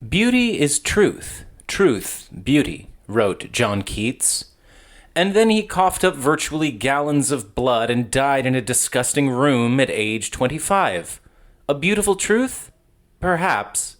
"Beauty is truth, truth, beauty," wrote John Keats. And then he coughed up virtually gallons of blood and died in a disgusting room at age 25. A beautiful truth? Perhaps.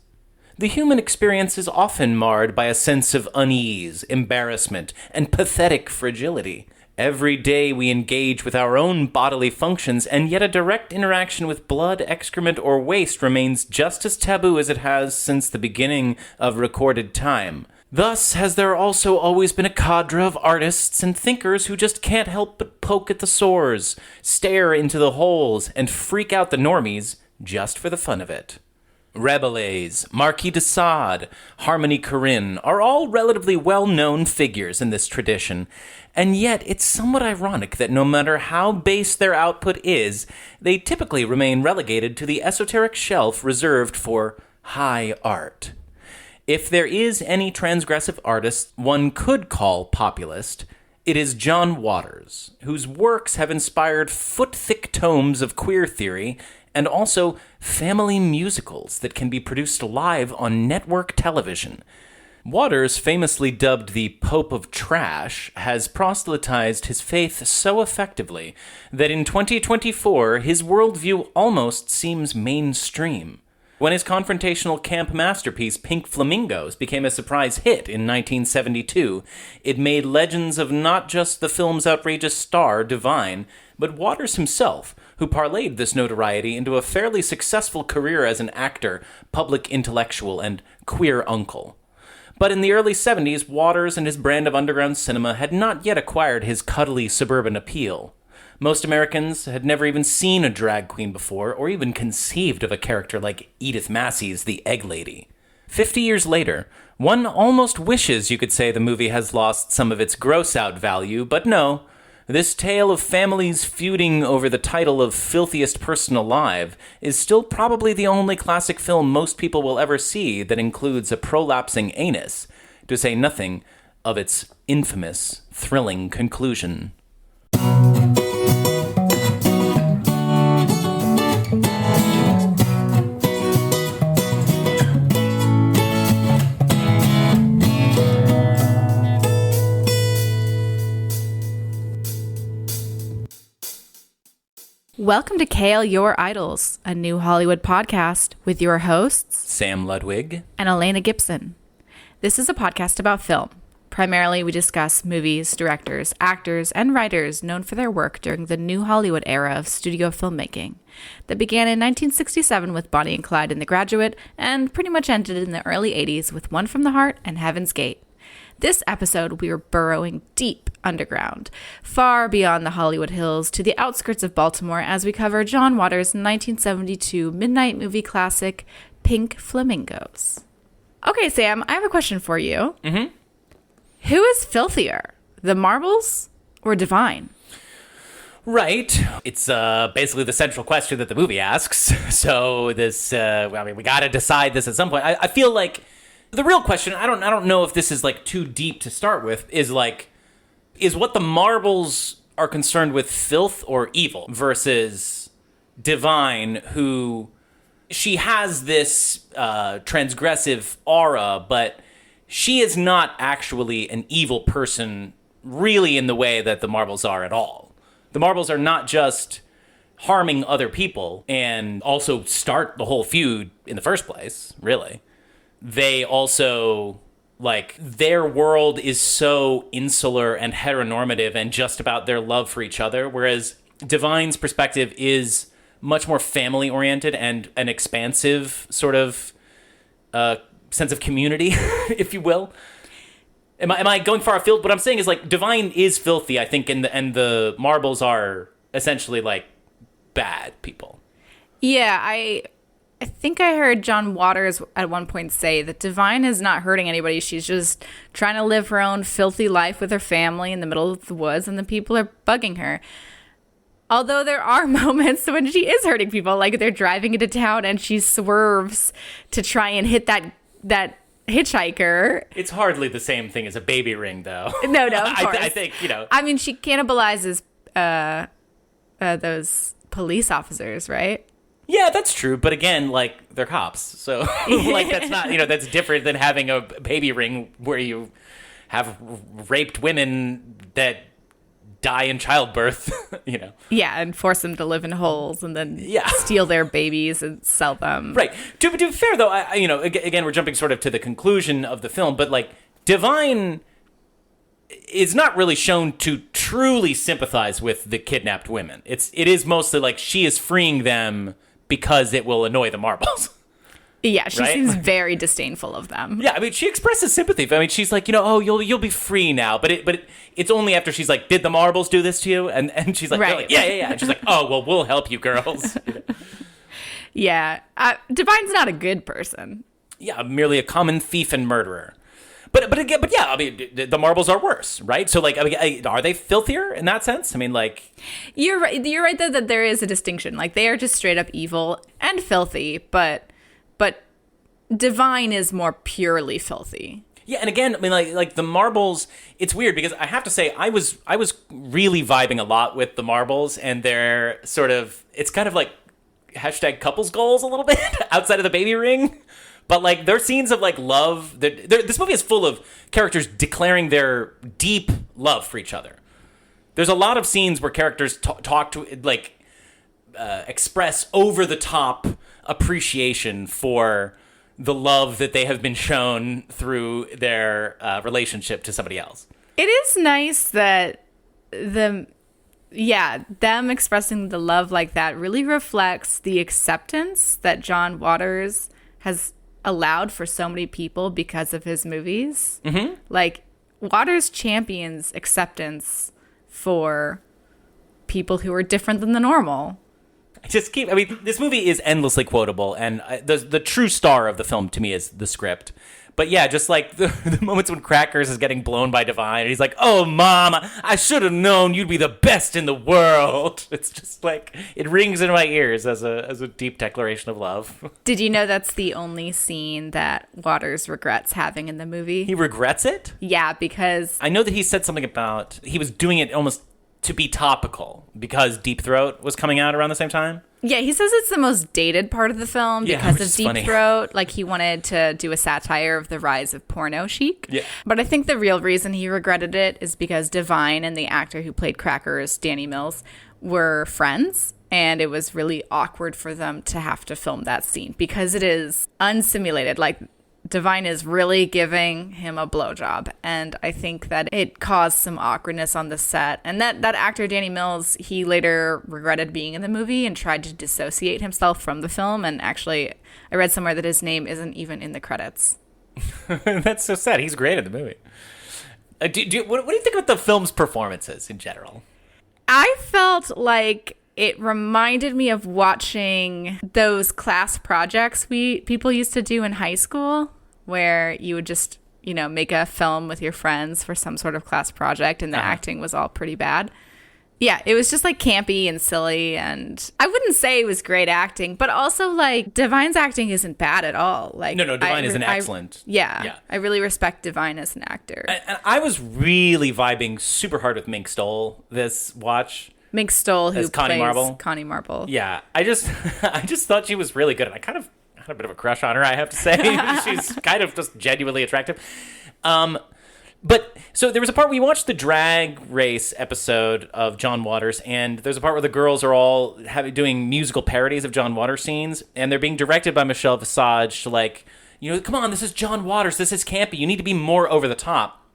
The human experience is often marred by a sense of unease, embarrassment, and pathetic fragility. Every day we engage with our own bodily functions, and yet a direct interaction with blood, excrement, or waste remains just as taboo as it has since the beginning of recorded time. Thus has there also always been a cadre of artists and thinkers who just can't help but poke at the sores, stare into the holes, and freak out the normies just for the fun of it. Rabelais, Marquis de Sade, Harmony Korine are all relatively well-known figures in this tradition, and yet it's somewhat ironic that no matter how base their output is, they typically remain relegated to the esoteric shelf reserved for high art. If there is any transgressive artist one could call populist, it is John Waters, whose works have inspired foot-thick tomes of queer theory and also family musicals that can be produced live on network television. Waters, famously dubbed the Pope of Trash, has proselytized his faith so effectively that in 2024 his worldview almost seems mainstream. When his confrontational camp masterpiece Pink Flamingos became a surprise hit in 1972, it made legends of not just the film's outrageous star, Divine, but Waters himself, who parlayed this notoriety into a fairly successful career as an actor, public intellectual, and queer uncle. But in the early 70s, Waters and his brand of underground cinema had not yet acquired his cuddly suburban appeal. Most Americans had never even seen a drag queen before, or even conceived of a character like Edith Massey's The Egg Lady. 50 years later, one almost wishes you could say the movie has lost some of its gross-out value, but no. This tale of families feuding over the title of filthiest person alive is still probably the only classic film most people will ever see that includes a prolapsing anus, to say nothing of its infamous, thrilling conclusion. Welcome to Kale Your Idols, a new Hollywood podcast with your hosts, Sam Ludwig and Elena Gibson. This is a podcast about film. Primarily, we discuss movies, directors, actors, and writers known for their work during the new Hollywood era of studio filmmaking that began in 1967 with Bonnie and Clyde in The Graduate and pretty much ended in the early 80s with One from the Heart and Heaven's Gate. This episode, we are burrowing deep underground, far beyond the Hollywood hills to the outskirts of Baltimore as we cover John Waters' 1972 midnight movie classic, Pink Flamingos. Okay, Sam, I have a question for you. Mm-hmm. Who is filthier, the marbles or Divine? Right. It's basically the central question that the movie asks. So this, we got to decide this at some point. I feel like the real question, I don't know if this is like too deep to start with, is what the marbles are concerned with filth or evil versus Divine, who she has this transgressive aura, but she is not actually an evil person really in the way that the marbles are at all. The marbles are not just harming other people and also start the whole feud in the first place, really. They also, their world is so insular and heteronormative and just about their love for each other, whereas Divine's perspective is much more family-oriented and an expansive sort of sense of community, if you will. Am I going far afield? What I'm saying is, Divine is filthy, I think, and the marbles are essentially, bad people. Yeah, I think I heard John Waters at one point say that Divine is not hurting anybody. She's just trying to live her own filthy life with her family in the middle of the woods, and the people are bugging her. Although there are moments when she is hurting people, like they're driving into town and she swerves to try and hit that hitchhiker. It's hardly the same thing as a baby ring, though. No, of course. I think, I mean, she cannibalizes those police officers, right? Yeah, that's true. But again, like, they're cops. So, like, that's not, that's different than having a baby ring where you have raped women that die in childbirth, Yeah, and force them to live in holes and then steal their babies and sell them. Right. To be fair, though, again, we're jumping sort of to the conclusion of the film, but, like, Divine is not really shown to truly sympathize with the kidnapped women. It is mostly like she is freeing them because it will annoy the marbles. Yeah, she seems very disdainful of them. Yeah, I mean, she expresses sympathy. I mean, she's like, you'll be free now. But it's only after she's like, did the marbles do this to you? And she's like, right. Yeah. And she's like, oh, well, we'll help you girls. Yeah, Divine's not a good person. Yeah, merely a common thief and murderer. But yeah, I mean, the marbles are worse, right? So, like, I mean, are they filthier in that sense? I mean, like, you're right though that there is a distinction. Like, they are just straight up evil and filthy, but Divine is more purely filthy. Yeah, and again, I mean, like the marbles. It's weird because I have to say I was really vibing a lot with the marbles, and they're sort of, it's kind of like hashtag couples goals a little bit outside of the baby ring. But, like, their scenes of, like, love... This movie is full of characters declaring their deep love for each other. There's a lot of scenes where characters talk to, like, express over-the-top appreciation for the love that they have been shown through their relationship to somebody else. It is nice that them expressing the love like that really reflects the acceptance that John Waters has allowed for so many people because of his movies. Mm-hmm. Like, Waters champions acceptance for people who are different than the normal. This movie is endlessly quotable, and the true star of the film to me is the script. But yeah, just like the moments when Crackers is getting blown by Divine, and he's like, "Oh, Mom, I should have known you'd be the best in the world." It's just like, it rings in my ears as a deep declaration of love. Did you know that's the only scene that Waters regrets having in the movie? He regrets it? Yeah, because I know that he said something about he was doing it almost to be topical because Deep Throat was coming out around the same time. Yeah, he says it's the most dated part of the film because of Deep Throat. Like, he wanted to do a satire of the rise of porno chic. Yeah. But I think the real reason he regretted it is because Divine and the actor who played Crackers, Danny Mills, were friends. And it was really awkward for them to have to film that scene because it is unsimulated. Like, Divine is really giving him a blowjob, and I think that it caused some awkwardness on the set. And that actor, Danny Mills, he later regretted being in the movie and tried to dissociate himself from the film. And actually, I read somewhere that his name isn't even in the credits. That's so sad. He's great in the movie. What do you think about the film's performances in general? I felt like it reminded me of watching those class projects people used to do in high school, where you would just, make a film with your friends for some sort of class project, and the acting was all pretty bad. Yeah, it was just like campy and silly, and I wouldn't say it was great acting, but also like Divine's acting isn't bad at all. Like, no, Divine isn't excellent. I really respect Divine as an actor. And I was really vibing super hard with Mink Stole this watch. Mink Stole, who Connie plays Connie Marble. Yeah, I just thought she was really good, and I kind of had a bit of a crush on her, I have to say. She's kind of just genuinely attractive. But so there was a part where we watched the drag race episode of John Waters, and there's a part where the girls are all doing musical parodies of John Waters scenes, and they're being directed by Michelle Visage to, like, come on, this is John Waters, this is campy, you need to be more over the top.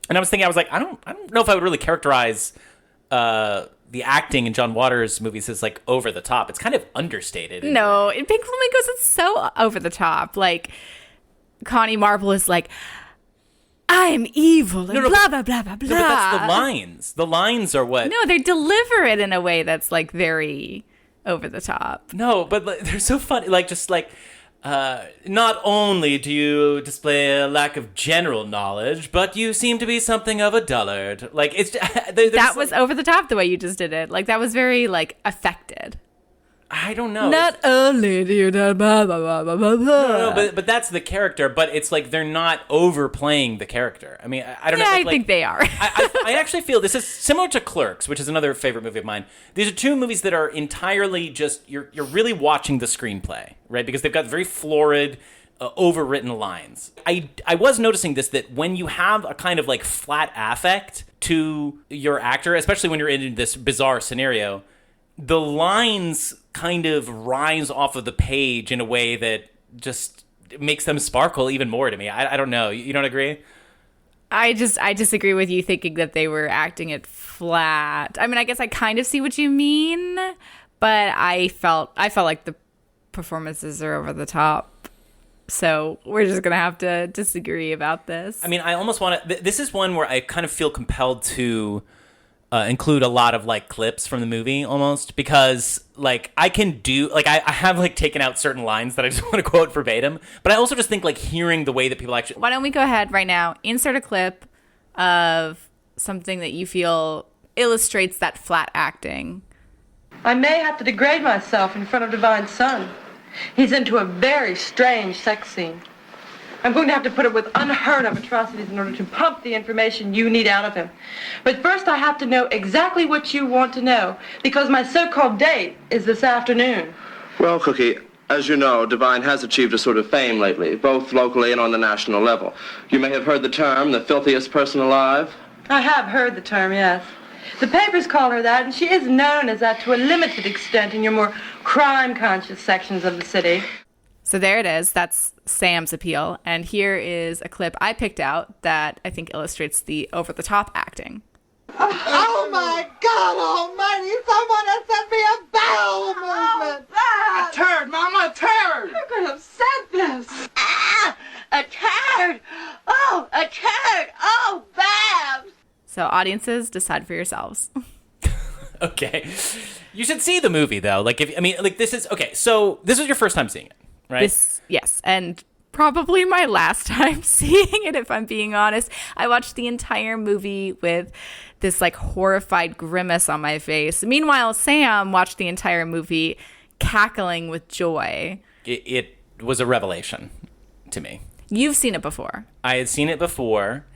And I was thinking, I don't know if I would really characterize the acting in John Waters movies is like over the top. It's kind of understated. No, in Pink Flamingos, it's so over the top. Like, Connie Marble is like, I'm evil, and blah, blah, blah, blah, blah. No, but that's the lines. The lines are what... No, they deliver it in a way that's, like, very over the top. No, but they're so funny. Like, just like... not only do you display a lack of general knowledge, but you seem to be something of a dullard. Like, it's... that was over the top the way you just did it. Like, that was very, like, affected. I don't know. Not only do you blah, blah, blah, blah, blah, blah. No, but that's the character. But it's like they're not overplaying the character. I mean, I don't know. Yeah, I think they are. I actually feel this is similar to Clerks, which is another favorite movie of mine. These are two movies that are entirely just you're really watching the screenplay, right? Because they've got very florid, overwritten lines. I was noticing this, that when you have a kind of like flat affect to your actor, especially when you're in this bizarre scenario, the lines kind of rise off of the page in a way that just makes them sparkle even more to me. I don't know. You don't agree? I disagree with you thinking that they were acting it flat. I mean, I guess I kind of see what you mean, but I felt like the performances are over the top. So we're just going to have to disagree about this. I mean, I almost want to... This is one where I kind of feel compelled to include a lot of like clips from the movie almost, because like I can do like I have like taken out certain lines that I just want to quote verbatim, but I also just think like hearing the way that people actually... Why don't we go ahead right now, insert a clip of something that you feel illustrates that flat acting. I may have to degrade myself in front of Divine's son. He's into a very strange sex scene. I'm going to have to put up with unheard of atrocities in order to pump the information you need out of him. But first I have to know exactly what you want to know, because my so-called date is this afternoon. Well, Cookie, as you know, Divine has achieved a sort of fame lately, both locally and on the national level. You may have heard the term, the filthiest person alive. I have heard the term, yes. The papers call her that, and she is known as that to a limited extent in your more crime-conscious sections of the city. So there it is. That's Sam's appeal. And here is a clip I picked out that I think illustrates the over-the-top acting. Oh my God almighty, someone has sent me a bowel movement. Oh, a turd, Mama, a turd. who could have sent this? Ah, a turd. Oh, a turd. Oh, Babs. So audiences, decide for yourselves. Okay. You should see the movie though. Like this is okay, so this is your first time seeing it, right? Yes, and probably my last time seeing it, if I'm being honest. I watched the entire movie with this like horrified grimace on my face. Meanwhile, Sam watched the entire movie cackling with joy. It was a revelation to me. You've seen it before. I had seen it before,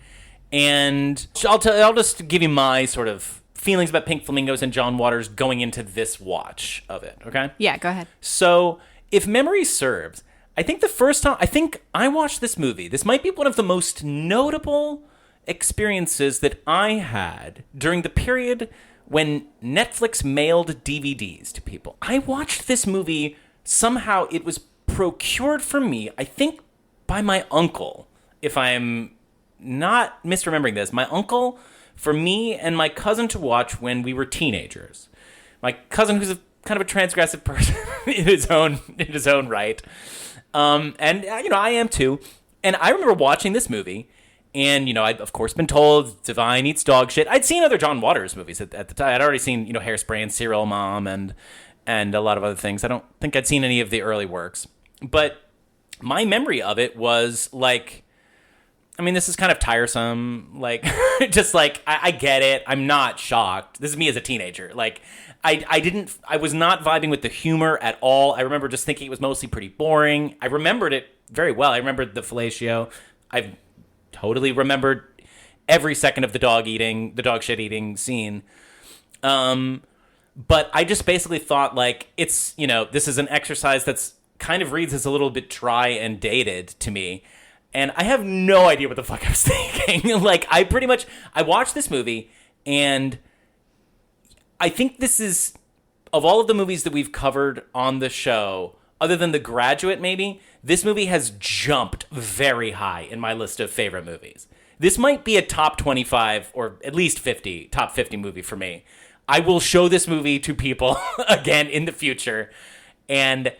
and I'll just give you my sort of feelings about Pink Flamingos and John Waters going into this watch of it, okay? Yeah, go ahead. So, if memory serves, I think the first time I watched this movie, this might be one of the most notable experiences that I had during the period when Netflix mailed DVDs to people. I watched this movie, somehow it was procured for me, I think by my uncle, if I'm not misremembering this. My uncle, for me and my cousin to watch when we were teenagers. My cousin, who's kind of a transgressive person in his own right. And I am too. And I remember watching this movie, and I'd of course been told Divine eats dog shit. I'd seen other John Waters movies at the time. I'd already seen Hairspray and Serial Mom and a lot of other things. I don't think I'd seen any of the early works, but my memory of it was like, this is kind of tiresome. Like, just like I get it. I'm not shocked. This is me as a teenager. Like, I was not vibing with the humor at all. I remember just thinking it was mostly pretty boring. I remembered it very well. I remembered the fellatio. I totally remembered every second of the dog shit eating scene. But I just basically thought like, it's, this is an exercise that's kind of reads as a little bit dry and dated to me. And I have no idea what the fuck I was thinking. Like, I watched this movie, and I think this is, of all of the movies that we've covered on the show, other than The Graduate maybe, this movie has jumped very high in my list of favorite movies. This might be a top 25 or at least top 50 movie for me. I will show this movie to people again in the future. And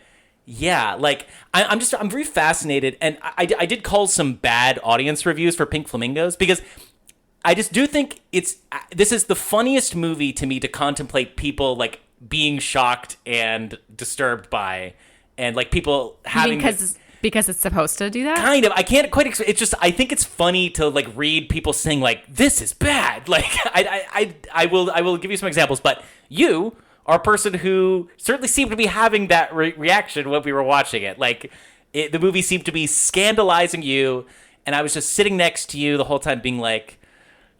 yeah, like I'm very fascinated, and I did call some bad audience reviews for Pink Flamingos because I just do think this is the funniest movie to me to contemplate people like being shocked and disturbed by, and like people having because it's supposed to do that. Kind of, I can't quite. It's just I think it's funny to like read people saying like this is bad. Like I will give you some examples, but you are a person who certainly seemed to be having that reaction when we were watching it. Like, the movie seemed to be scandalizing you, and I was just sitting next to you the whole time being like,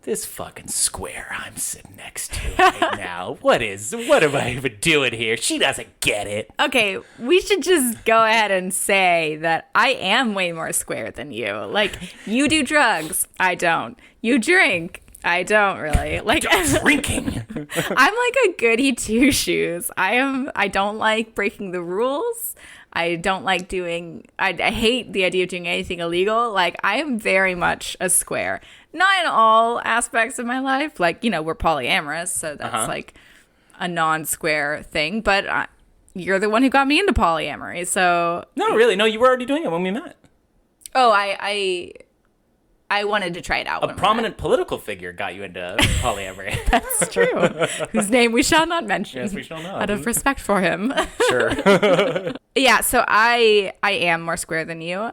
this fucking square I'm sitting next to right now. What am I even doing here? She doesn't get it. Okay, we should just go ahead and say that I am way more square than you. Like, you do drugs. I don't. You drink. I don't really. Like, Drinking. I'm like a goody two shoes. I don't like breaking the rules. I don't like doing, I hate the idea of doing anything illegal. Like, I am very much a square. Not in all aspects of my life. Like, we're polyamorous, so that's like a non-square thing. But you're the one who got me into polyamory, so. No, really. No, you were already doing it when we met. Oh, I wanted to try it out. A prominent political figure got you into polyamory. That's true. Whose name we shall not mention. Yes, we shall not. Out of respect for him. Sure. Yeah, so I am more square than you.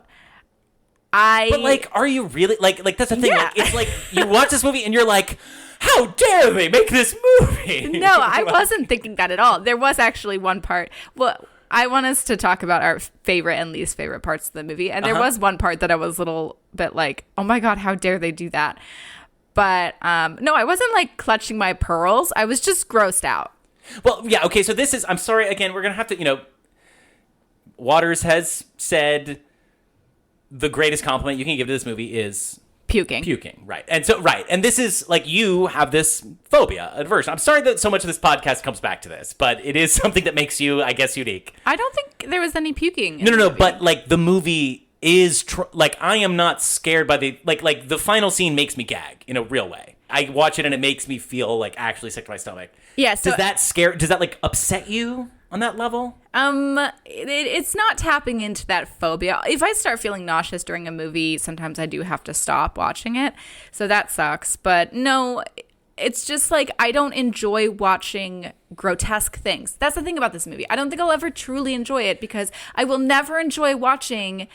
But, like, are you really? Like that's the thing. Yeah. Like, it's like you watch this movie and you're like, how dare they make this movie? No, I wasn't thinking that at all. There was actually one part. Well, I want us to talk about our favorite and least favorite parts of the movie. And there was one part that I was a little bit like, oh my God, how dare they do that? But no, I wasn't like clutching my pearls. I was just grossed out. Well, yeah, okay, so this is, I'm sorry, again, we're going to have to, Waters has said the greatest compliment you can give to this movie is puking, right. And so, right, and this is, like, you have this phobia, aversion. I'm sorry that so much of this podcast comes back to this, but it is something that makes you, I guess, unique. I don't think there was any puking. No, but, like, the movie is, I am not scared by the, like, the final scene makes me gag in a real way. I watch it and it makes me feel, like, actually sick to my stomach. Yeah, so... does that, like, upset you on that level? It's not tapping into that phobia. If I start feeling nauseous during a movie, sometimes I do have to stop watching it. So that sucks. But no, it's just like I don't enjoy watching grotesque things. That's the thing about this movie. I don't think I'll ever truly enjoy it because I will never enjoy watching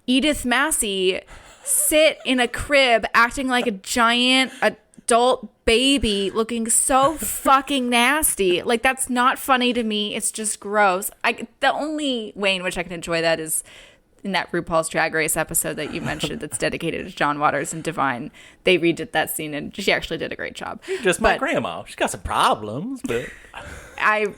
Edith Massey sit in a crib acting like a giant adult baby looking so fucking nasty. Like, that's not funny to me. It's just gross. The only way in which I can enjoy that is in that RuPaul's Drag Race episode that you mentioned that's dedicated to John Waters and Divine. They redid that scene and she actually did a great job. Just my grandma. She's got some problems, but I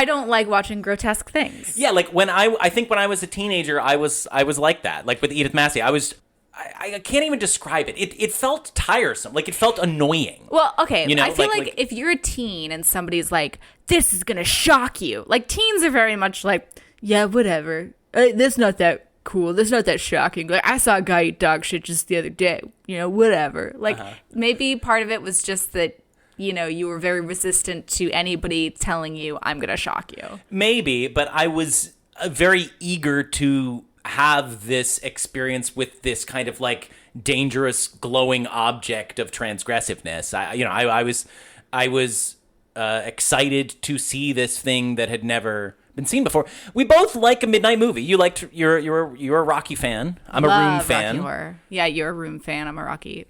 don't like watching grotesque things. Yeah, like I think when I was a teenager, I was like that. Like with Edith Massey, I can't even describe it. It felt tiresome. Like, it felt annoying. Well, okay. I feel like if you're a teen and somebody's like, this is going to shock you. Like, teens are very much like, yeah, whatever. That's not that cool. That's not that shocking. Like, I saw a guy eat dog shit just the other day. Whatever. Like, maybe part of it was just that, you were very resistant to anybody telling you, I'm going to shock you. Maybe, but I was very eager to have this experience with this kind of like dangerous glowing object of transgressiveness. I was excited to see this thing that had never been seen before. We both like a midnight movie. You're a Rocky fan. I'm a Room fan. Rocky Horror. Yeah, you're a Room fan. I'm a Rocky.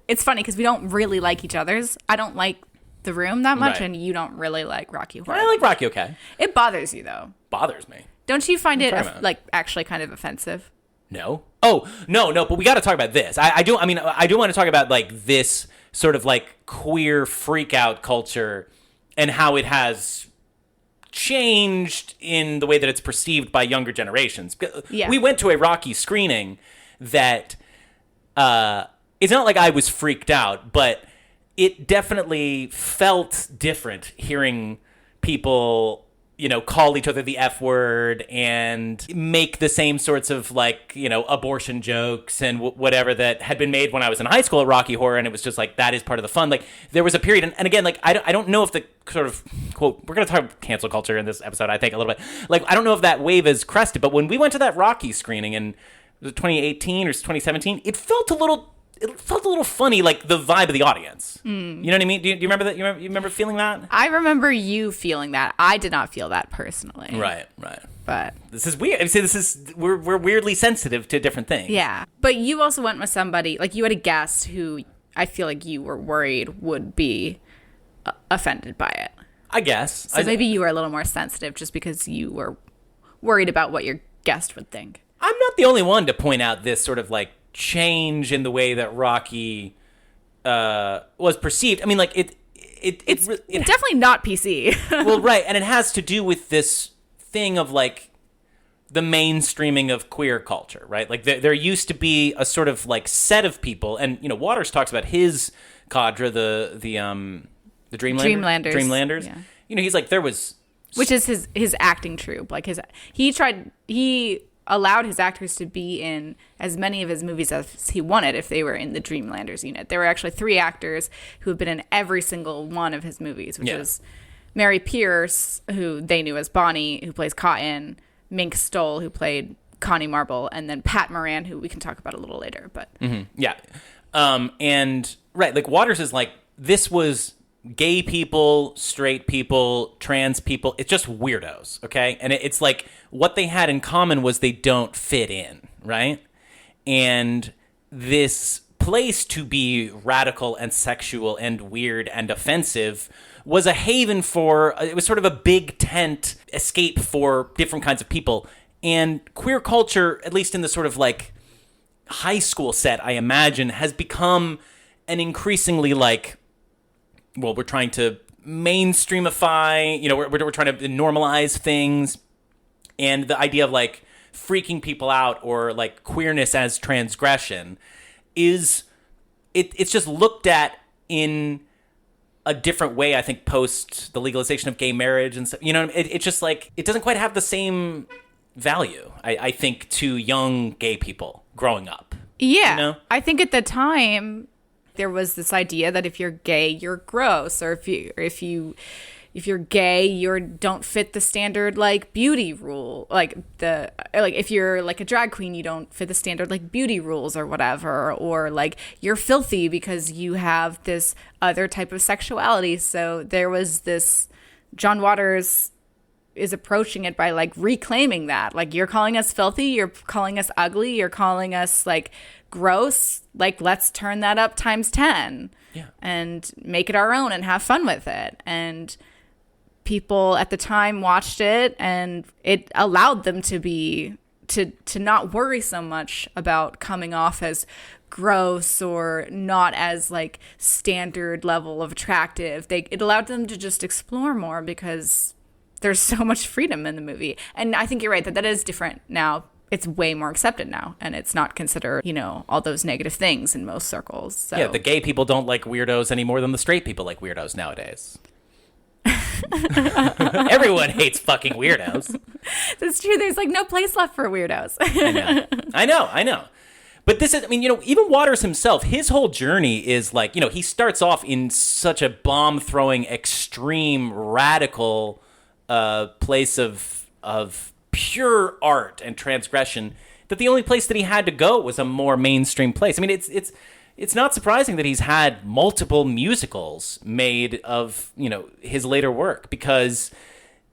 It's funny because we don't really like each other's. I don't like The Room that much, and you don't really like Rocky Horror. I like Rocky okay. It bothers you though. Bothers me. Don't you find it actually kind of offensive? No. Oh, no, but we got to talk about this. I do want to talk about like this sort of like queer freak out culture and how it has changed in the way that it's perceived by younger generations. Yeah. We went to a Rocky screening that it's not like I was freaked out, but it definitely felt different hearing people call each other the F word and make the same sorts of like, abortion jokes and whatever that had been made when I was in high school at Rocky Horror. And it was just like, that is part of the fun. Like there was a period. And again, like, I don't know if the sort of quote, we're going to talk cancel culture in this episode, I think a little bit. Like, I don't know if that wave is crested, but when we went to that Rocky screening in 2018 or 2017, it felt a little funny, like the vibe of the audience. You know what I mean? Do you remember that? You remember feeling that? I remember you feeling that. I did not feel that personally. Right. But this is weird. I mean, we're weirdly sensitive to different things. Yeah. But you also went with somebody, like you had a guest who I feel like you were worried would be offended by it. I guess. So maybe you were a little more sensitive just because you were worried about what your guest would think. I'm not the only one to point out this sort of like change in the way that Rocky was perceived. I mean, like It's definitely not PC. Well, right, and it has to do with this thing of like the mainstreaming of queer culture, right? Like there used to be a sort of like set of people, and you know, Waters talks about his cadre, the Dreamlanders. Yeah. You know, he's like there was, which is his acting troupe. Like he allowed his actors to be in as many of his movies as he wanted if they were in the Dreamlanders unit. There were actually 3 actors who have been in every single one of his movies, which is Mary Pierce, who they knew as Bonnie, who plays Cotton, Mink Stoll, who played Connie Marble, and then Pat Moran, who we can talk about a little later. But and right, like Waters is like, this was gay people, straight people, trans people. It's just weirdos, okay? And it's like what they had in common was they don't fit in, right? And this place to be radical and sexual and weird and offensive was a haven for, it was sort of a big tent escape for different kinds of people. And queer culture, at least in the sort of like high school set, I imagine, has become an increasingly like, well, we're trying to mainstreamify, you know, we're trying to normalize things. And the idea of like freaking people out or like queerness as transgression is, it's just looked at in a different way, I think, post the legalization of gay marriage and stuff. You know, it's just like, it doesn't quite have the same value, I think, to young gay people growing up. Yeah. You know? I think at the time there was this idea that if you're gay, you're gross, or if you're gay, you don't fit the standard like beauty rule, like if you're like a drag queen, you don't fit the standard like beauty rules or whatever, or like you're filthy because you have this other type of sexuality. So there was this, John Waters is approaching it by like reclaiming that, like, you're calling us filthy, you're calling us ugly, you're calling us like gross, like let's turn that up times 10 and make it our own and have fun with it. And people at the time watched it, and it allowed them to not worry so much about coming off as gross or not as like standard level of attractive. It allowed them to just explore more because there's so much freedom in the movie. And I think you're right that is different now. It's way more accepted now, and it's not considered, you know, all those negative things in most circles. So. Yeah, the gay people don't like weirdos any more than the straight people like weirdos nowadays. Everyone hates fucking weirdos. That's true. There's like no place left for weirdos. I know. But this is, I mean, you know, even Waters himself, his whole journey is like, you know, he starts off in such a bomb-throwing, extreme, radical place of pure art and transgression that the only place that he had to go was a more mainstream place. I mean, it's not surprising that he's had multiple musicals made of, you know, his later work, because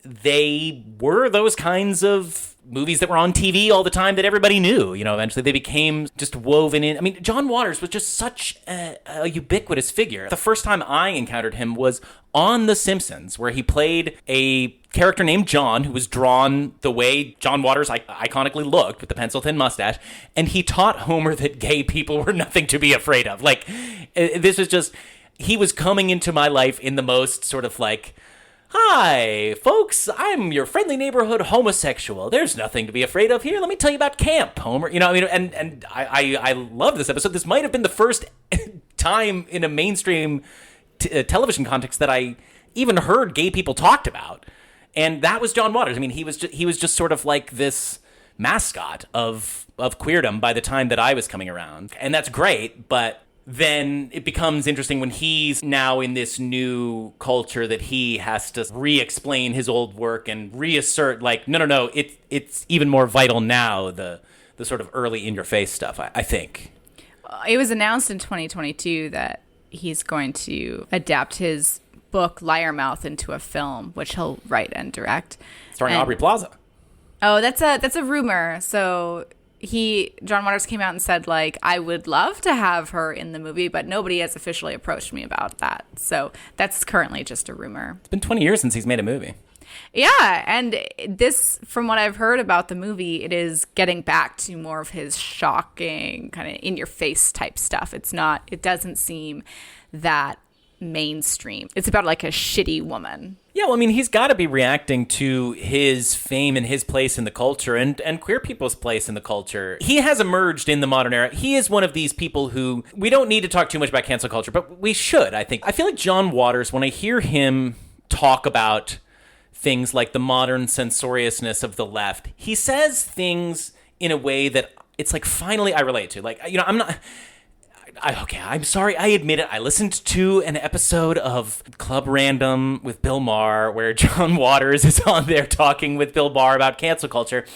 they were those kinds of movies that were on TV all the time that everybody knew. You know, eventually they became just woven in. I mean, John Waters was just such a ubiquitous figure. The first time I encountered him was on The Simpsons, where he played a character named John, who was drawn the way John Waters iconically looked, with the pencil-thin mustache, and he taught Homer that gay people were nothing to be afraid of. Like, this was just, he was coming into my life in the most sort of like, hi, folks, I'm your friendly neighborhood homosexual. There's nothing to be afraid of here. Let me tell you about camp, Homer. You know, I mean, and I love this episode. This might have been the first time in a mainstream television context that I even heard gay people talked about. And that was John Waters. I mean, he was just sort of like this mascot of queerdom by the time that I was coming around. And that's great, but then it becomes interesting when he's now in this new culture that he has to re-explain his old work and reassert, like, no, it's even more vital now, the sort of early in-your-face stuff, I think. It was announced in 2022 that he's going to adapt his book Liarmouth into a film, which he'll write and direct. Starring Aubrey Plaza. Oh, that's a rumor. So John Waters came out and said, like, I would love to have her in the movie, but nobody has officially approached me about that. So that's currently just a rumor. It's been 20 years since he's made a movie. Yeah, and this, from what I've heard about the movie, it is getting back to more of his shocking, kind of in-your-face type stuff. It doesn't seem that mainstream. It's about, like, a shitty woman. Yeah, well, I mean, he's got to be reacting to his fame and his place in the culture and queer people's place in the culture. He has emerged in the modern era. He is one of these people who, we don't need to talk too much about cancel culture, but we should, I think. I feel like John Waters, when I hear him talk about things like the modern censoriousness of the left, he says things in a way that it's like, finally, I relate to. Like, you know, I'm sorry, I admit it. I listened to an episode of Club Random with Bill Maher where John Waters is on there talking with Bill Maher about cancel culture.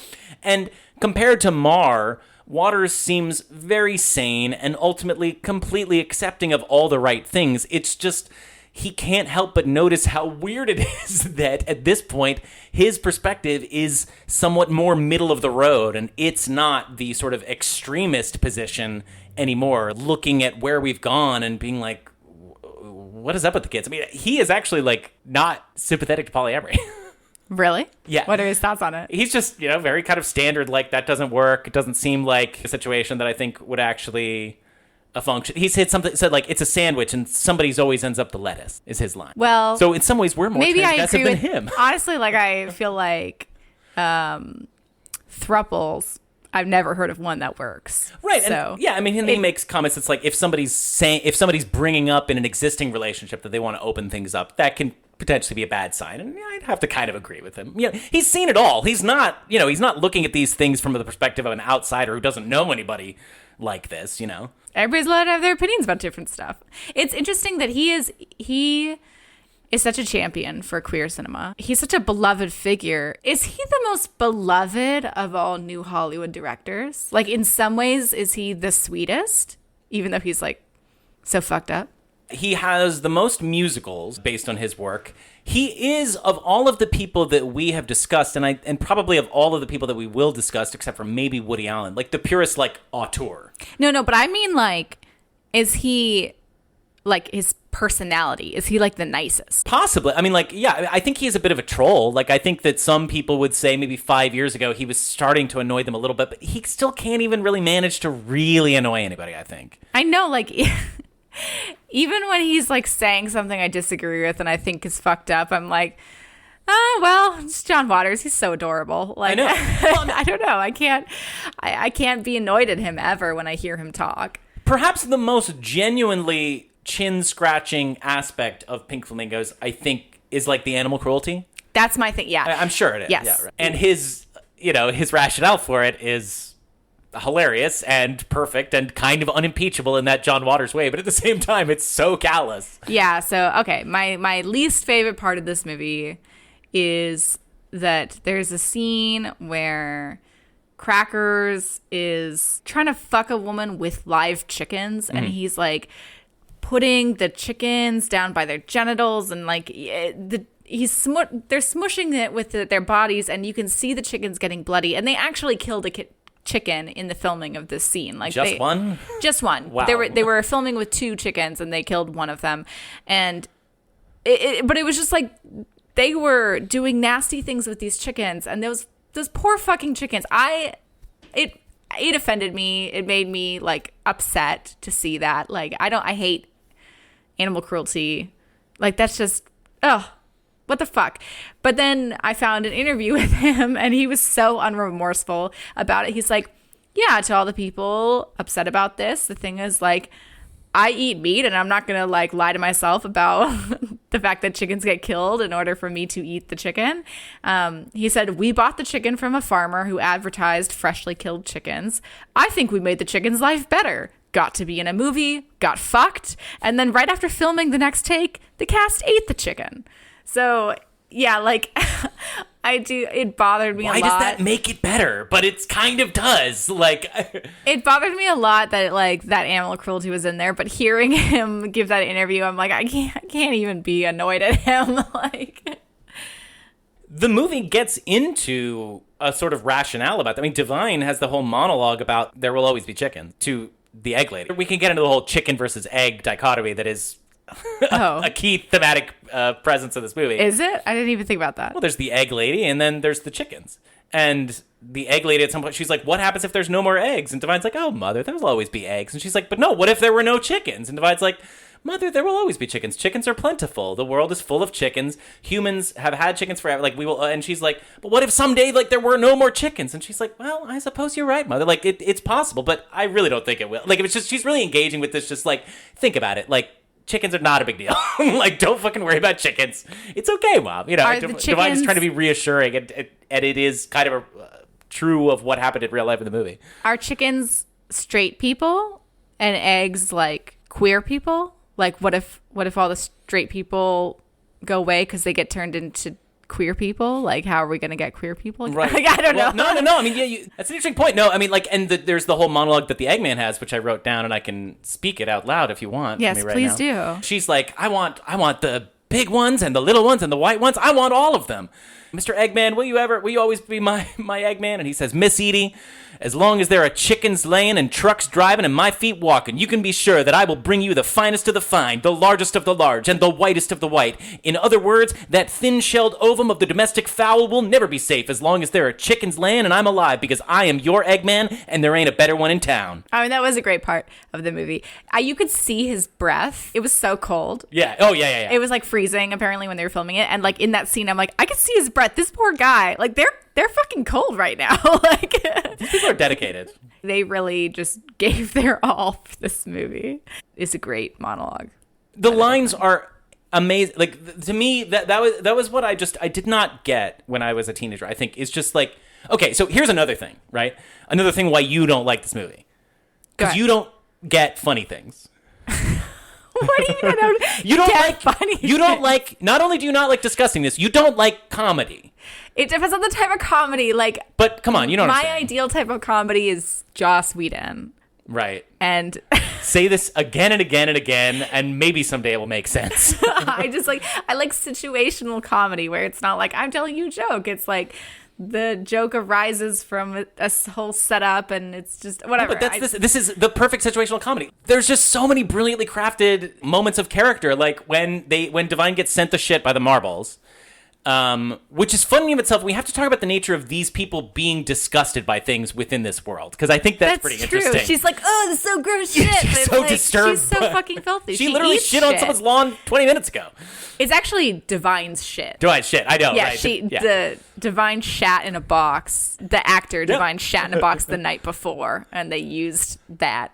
And compared to Maher, Waters seems very sane and ultimately completely accepting of all the right things. It's just, he can't help but notice how weird it is that at this point, his perspective is somewhat more middle of the road, and it's not the sort of extremist position anymore, looking at where we've gone and being like, what is up with the kids? I mean, he is actually, like, not sympathetic to polyamory. Really? Yeah. What are his thoughts on it? He's just, you know, very kind of standard, like, that doesn't work. It doesn't seem like a situation that I think would actually function. He said like, it's a sandwich and somebody's always ends up the lettuce, is his line. Well, so in some ways we're more transgressive than him. Honestly, like, I feel like thruples, I've never heard of one that works. Right. So and, yeah, I mean, he makes comments. It's like, if somebody's bringing up in an existing relationship that they want to open things up, that can potentially be a bad sign. And yeah, I'd have to kind of agree with him. You know, he's seen it all. He's not looking at these things from the perspective of an outsider who doesn't know anybody like this, you know. Everybody's allowed to have their opinions about different stuff. It's interesting that he is such a champion for queer cinema. He's such a beloved figure. Is he the most beloved of all new Hollywood directors? Like, in some ways, is he the sweetest, even though he's, like, so fucked up? He has the most musicals based on his work. He is, of all of the people that we have discussed, and probably of all of the people that we will discuss, except for maybe Woody Allen, like, the purest, like, auteur. No, but I mean, like, is he, like, his personality, is he, like, the nicest? Possibly. I mean, like, yeah, I think he's a bit of a troll. Like, I think that some people would say maybe 5 years ago he was starting to annoy them a little bit, but he still can't even really manage to really annoy anybody, I think. I know, like, even when he's, like, saying something I disagree with and I think is fucked up, I'm like, oh, well, it's John Waters. He's so adorable. Like, I know. I don't know. I can't be annoyed at him ever when I hear him talk. Perhaps the most genuinely chin-scratching aspect of Pink Flamingos, I think, is, like, the animal cruelty. That's my thing, yeah. I'm sure it is. Yes. Yeah, right. And his rationale for it is hilarious and perfect and kind of unimpeachable in that John Waters way, but at the same time, it's so callous. Yeah, so, okay, my least favorite part of this movie is that there's a scene where Crackers is trying to fuck a woman with live chickens, and he's, like, putting the chickens down by their genitals, and, like, they're smushing it with their bodies, and you can see the chickens getting bloody, and they actually killed a chicken in the filming of this scene. Like, just one? Just one. Wow. They were filming with 2 chickens, and they killed one of them, and but it was just like they were doing nasty things with these chickens, and those poor fucking chickens. It offended me. It made me, like, upset to see that. Like, I hate animal cruelty. Like, that's just, what the fuck? But then I found an interview with him, and he was so unremorseful about it. He's like, yeah, to all the people upset about this, the thing is, like, I eat meat, and I'm not going to, like, lie to myself about the fact that chickens get killed in order for me to eat the chicken. He said, we bought the chicken from a farmer who advertised freshly killed chickens. I think we made the chicken's life better. Got to be in a movie, got fucked, and then right after filming the next take, the cast ate the chicken. So, yeah, like, it bothered me a lot. Why does that make it better? But it kind of does. Like, it bothered me a lot that, like, that animal cruelty was in there, but hearing him give that interview, I'm like, I can't even be annoyed at him. Like, the movie gets into a sort of rationale about that. I mean, Divine has the whole monologue about there will always be chickens to the egg lady. We can get into the whole chicken versus egg dichotomy that is a key thematic presence of this movie. Is it? I didn't even think about that. Well, there's the egg lady, and then there's the chickens. And the egg lady at some point, she's like, what happens if there's no more eggs? And Divine's like, oh, Mother, there'll always be eggs. And she's like, but no, what if there were no chickens? And Divine's like, Mother, there will always be chickens. Chickens are plentiful. The world is full of chickens. Humans have had chickens forever. Like, we will. And she's like, but what if someday, like, there were no more chickens? And she's like, well, I suppose you're right, Mother. Like, it's possible, but I really don't think it will. Like, it's just, she's really engaging with this, just like, think about it. Like, chickens are not a big deal. Like, don't fucking worry about chickens. It's okay, Mom. You know, Divine is trying to be reassuring, and it is kind of true of what happened in real life in the movie. Are chickens straight people and eggs like queer people? Like, what if all the straight people go away because they get turned into queer people? Like, how are we going to get queer people? Right. Like, I don't know. No. I mean, yeah, that's an interesting point. No, I mean, like, and there's the whole monologue that the Eggman has, which I wrote down, and I can speak it out loud if you want. Yes, please do. She's like, I want the big ones and the little ones and the white ones. I want all of them. Mr. Eggman, will you always be my Eggman? And he says, Miss Edie, as long as there are chickens laying and trucks driving and my feet walking, you can be sure that I will bring you the finest of the fine, the largest of the large, and the whitest of the white. In other words, that thin-shelled ovum of the domestic fowl will never be safe as long as there are chickens laying and I'm alive, because I am your Eggman and there ain't a better one in town. I mean, that was a great part of the movie. You could see his breath. It was so cold. Yeah. Oh, yeah. It was like freezing, apparently, when they were filming it. And like in that scene, I'm like, I could see his breath. This poor guy. Like, they're fucking cold right now. Like, these people are dedicated. They really just gave their all for this movie. It's a great monologue. The lines are amazing. Like, to me, that was what I did not get when I was a teenager. I think it's just like, okay, so here's another thing, right? Another thing why you don't like this movie. Because you don't get funny things. What do you mean? You don't like funny. You don't like. Not only do you not like discussing this, you don't like comedy. It depends on the type of comedy. Like, but come on, you don't. My ideal type of comedy is Joss Whedon. Right. And say this again and again and again, and maybe someday it will make sense. I like situational comedy where it's not like I'm telling you a joke. It's like the joke arises from a whole setup, and it's just whatever. No, but this is the perfect situational comedy. There's just so many brilliantly crafted moments of character, like when Divine gets sent the shit by the marbles. Which is funny in itself. We have to talk about the nature of these people being disgusted by things within this world, because I think that's pretty true. interesting. She's like, oh, this is so gross shit. She's so like, disturbed. She's so fucking filthy. She literally shit on someone's lawn 20 minutes ago. It's actually Divine's shit. Divine's shit, I know. Yeah, right? The Divine shat in a box. The actor Divine shat in a box the night before, and they used that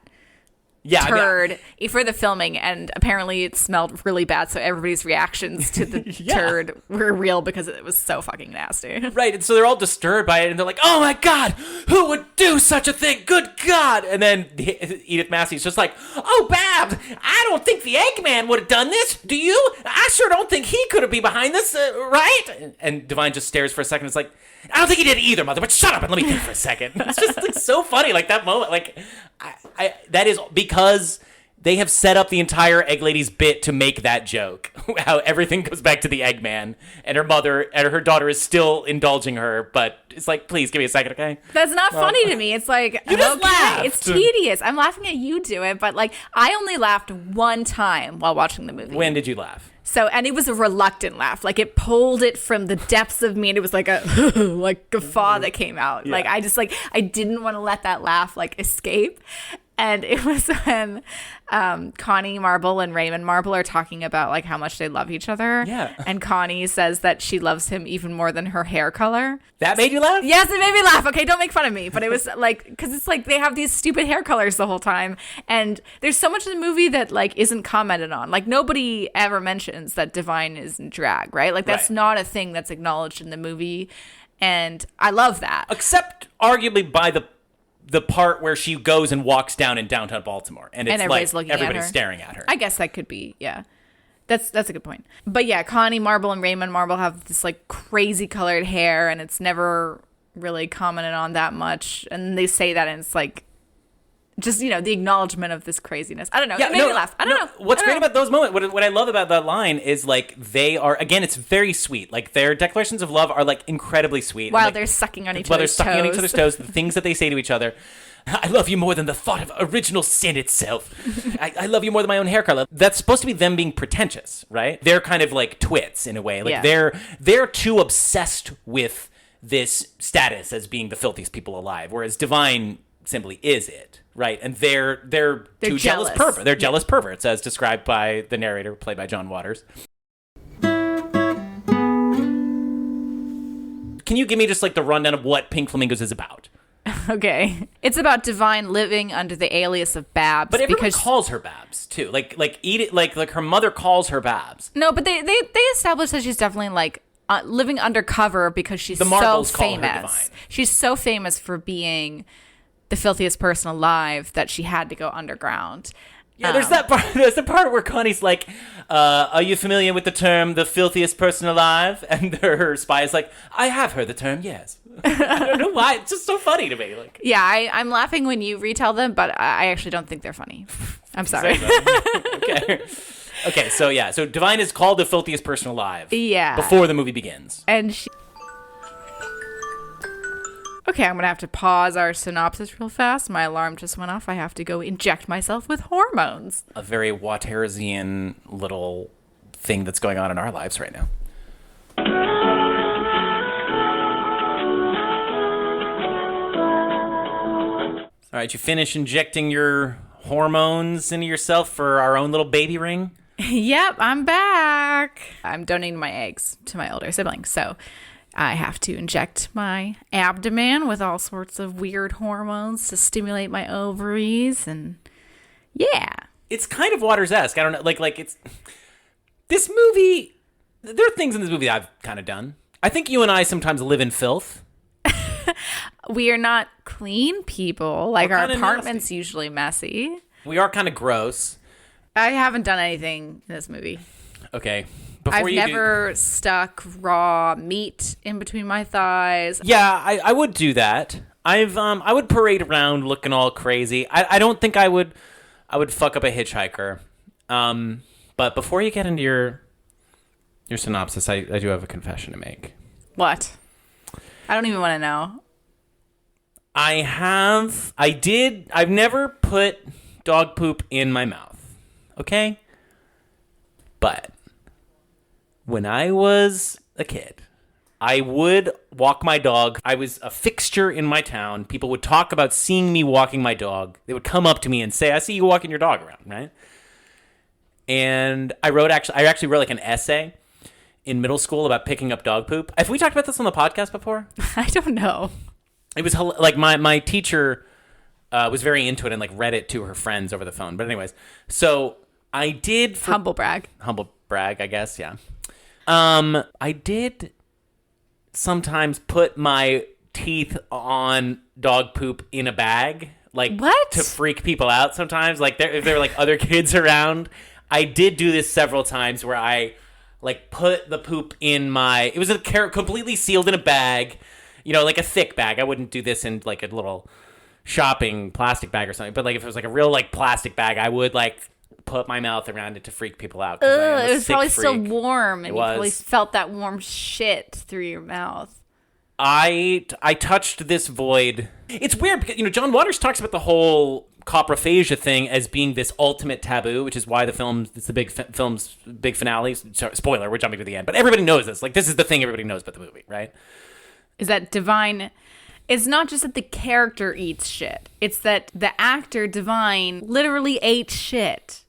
turd for the filming, and apparently it smelled really bad, so everybody's reactions to the turd were real because it was so fucking nasty. Right, and so they're all disturbed by it, and they're like, oh my god, who would do such a thing? Good god! And then Edith Massey's just like, oh, Babs, I don't think the Eggman would have done this, do you? I sure don't think he could have been behind this, right? And Divine just stares for a second, it's like, I don't think he did either, Mother, but shut up and let me think for a second. It's just like so funny, like that moment. Like, I that is because they have set up the entire Egg Lady's bit to make that joke. How everything goes back to the Eggman, and her mother and her daughter is still indulging her, but it's like, please give me a second, okay? That's not funny to me. It's like, you just laughed. It's tedious. I'm laughing at you do it, but like, I only laughed one time while watching the movie. When did you laugh? So, and it was a reluctant laugh. Like, it pulled it from the depths of me, and it was like a like guffaw that came out. Yeah. Like, I didn't want to let that laugh like escape. And it was when Connie Marble and Raymond Marble are talking about like how much they love each other. Yeah. And Connie says that she loves him even more than her hair color. That made you laugh? Yes, it made me laugh. Okay, don't make fun of me. But it was like, because it's like they have these stupid hair colors the whole time. And there's so much of the movie that like isn't commented on. Like, nobody ever mentions that Divine is in drag, right? Like, that's not a thing that's acknowledged in the movie. And I love that. Except arguably by the part where she goes and walks down in downtown Baltimore, and it's everybody's like everybody's staring at her. I guess that could be, yeah. That's a good point. But yeah, Connie Marble and Raymond Marble have this like crazy colored hair, and it's never really commented on that much. And they say that, and it's like, Just, the acknowledgement of this craziness. I don't know. Yeah, it made me laugh. I don't know. What's great about those moments, what I love about that line is, like, they are, again, it's very sweet. Like, their declarations of love are, like, incredibly sweet. While and, like, they're sucking on each while other's they're sucking on each toes. other's toes, the things that they say to each other. I love you more than the thought of original sin itself. I love you more than my own hair color. That's supposed to be them being pretentious, right? They're kind of like twits in a way. Like they're too obsessed with this status as being the filthiest people alive, whereas Divine simply is it, right? And they're two jealous perverts. They're jealous perverts, as described by the narrator, played by John Waters. Can you give me just like the rundown of what Pink Flamingos is about? Okay. It's about Divine living under the alias of Babs. But everyone calls her Babs too. Like her mother calls her Babs. No, but they establish that she's definitely like living undercover because she's the Marbles so call her famous. Divine. She's so famous for being the filthiest person alive that she had to go underground. Yeah, there's that part. There's the part where Connie's like, "Are you familiar with the term the filthiest person alive?" And her spy is like, "I have heard the term, yes." I don't know why. It's just so funny to me. Like, yeah, I'm laughing when you retell them, but I actually don't think they're funny. I'm sorry. Okay. So Divine is called the filthiest person alive. Yeah. Before the movie begins. And she. Okay, I'm going to have to pause our synopsis real fast. My alarm just went off. I have to go inject myself with hormones. A very Watersian little thing that's going on in our lives right now. All right, you finish injecting your hormones into yourself for our own little baby ring? Yep, I'm back. I'm donating my eggs to my older siblings, so I have to inject my abdomen with all sorts of weird hormones to stimulate my ovaries, and yeah. It's kind of Waters-esque. I don't know, like it's this movie. There are things in this movie I've kind of done. I think you and I sometimes live in filth. We are not clean people. Like, our apartment's nasty. usually messy. We are kind of gross. I haven't done anything in this movie. Okay. I've never stuck raw meat in between my thighs. Yeah, I would do that. I would parade around looking all crazy. I don't think I would fuck up a hitchhiker. But before you get into your synopsis, I do have a confession to make. What? I don't even want to know. I've never put dog poop in my mouth. Okay? But when I was a kid, I would walk my dog. I was a fixture in my town. People would talk about seeing me walking my dog. They would come up to me and say, "I see you walking your dog around," right? And I actually wrote like an essay in middle school about picking up dog poop. Have we talked about this on the podcast before? I don't know. It was like my teacher was very into it and like read it to her friends over the phone. But anyways, so I did Humble brag, I guess. Yeah. I did sometimes put my teeth on dog poop in a bag, like what? To freak people out sometimes. Like if there were like other kids around, I did do this several times where I like put the poop in it was completely sealed in a bag, like a thick bag. I wouldn't do this in like a little shopping plastic bag or something, but like if it was like a real like plastic bag, I would like put my mouth around it to freak people out. It was probably still warm, and you was. probably felt that warm shit through your mouth. I touched this void. It's weird because John Waters talks about the whole coprophagia thing as being this ultimate taboo, which is why it's the film's big finale. Spoiler, we're jumping to the end, but everybody knows this. Like, this is the thing everybody knows about the movie, right? Is that Divine? It's not just that the character eats shit. It's that the actor Divine literally ate shit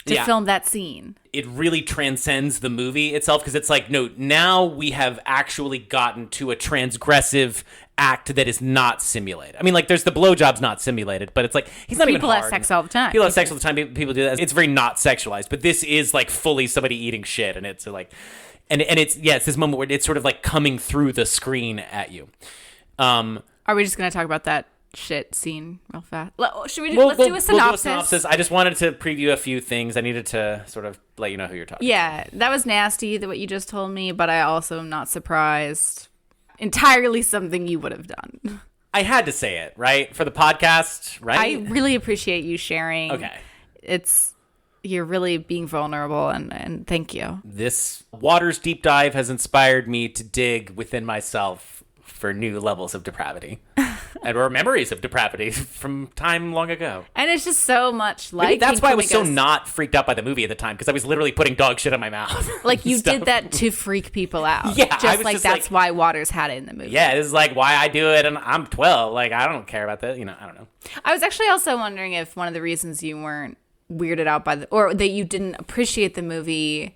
to film that scene. It really transcends the movie itself because it's like, no, now we have actually gotten to a transgressive act that is not simulated. I mean, like, there's the blowjob's not simulated, but it's like, he's not even hard. People have sex all the time. People have sex all the time. People do that. It's very not sexualized, but this is like fully somebody eating shit, and it's like, and it's this moment where it's sort of like coming through the screen at you. Are we just going to talk about that shit scene real fast? Let's do a synopsis. We'll do a synopsis. I just wanted to preview a few things. I needed to sort of let you know who you're talking to. Yeah, that was nasty, what you just told me, but I also am not surprised. Entirely something you would have done. I had to say it, right? For the podcast, right? I really appreciate you sharing. Okay. You're really being vulnerable, and thank you. This Waters deep dive has inspired me to dig within myself for new levels of depravity. Or memories of depravity from time long ago. And it's just so much like Maybe that's Pink why I was so Flamingos. not freaked out by the movie at the time, because I was literally putting dog shit in my mouth. Like, you Stuff. did that to freak people out. Yeah, I just was like just that's why Waters had it in the movie. Yeah, this is like why I do it, and I'm 12. Like, I don't care about that. You know, I don't know. I was actually also wondering if one of the reasons you weren't weirded out by or that you didn't appreciate the movie,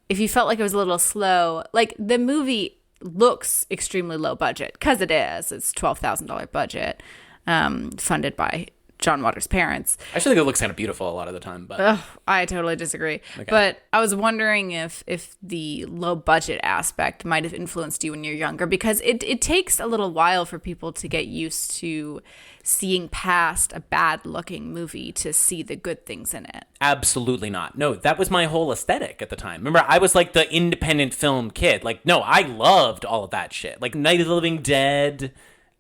if you felt like it was a little slow. Like, the movie looks extremely low budget, because it is. It's $12,000 budget, funded by John Waters' parents. I actually think it looks kind of beautiful a lot of the time, but I totally disagree. Okay. But I was wondering if the low budget aspect might have influenced you when you're younger, because it takes a little while for people to get used to seeing past a bad looking movie to see the good things in it. absolutely not. No, that was my whole aesthetic at the time. Remember, I was like the independent film kid. Like, no, I loved all of that shit. Like Night of the Living Dead,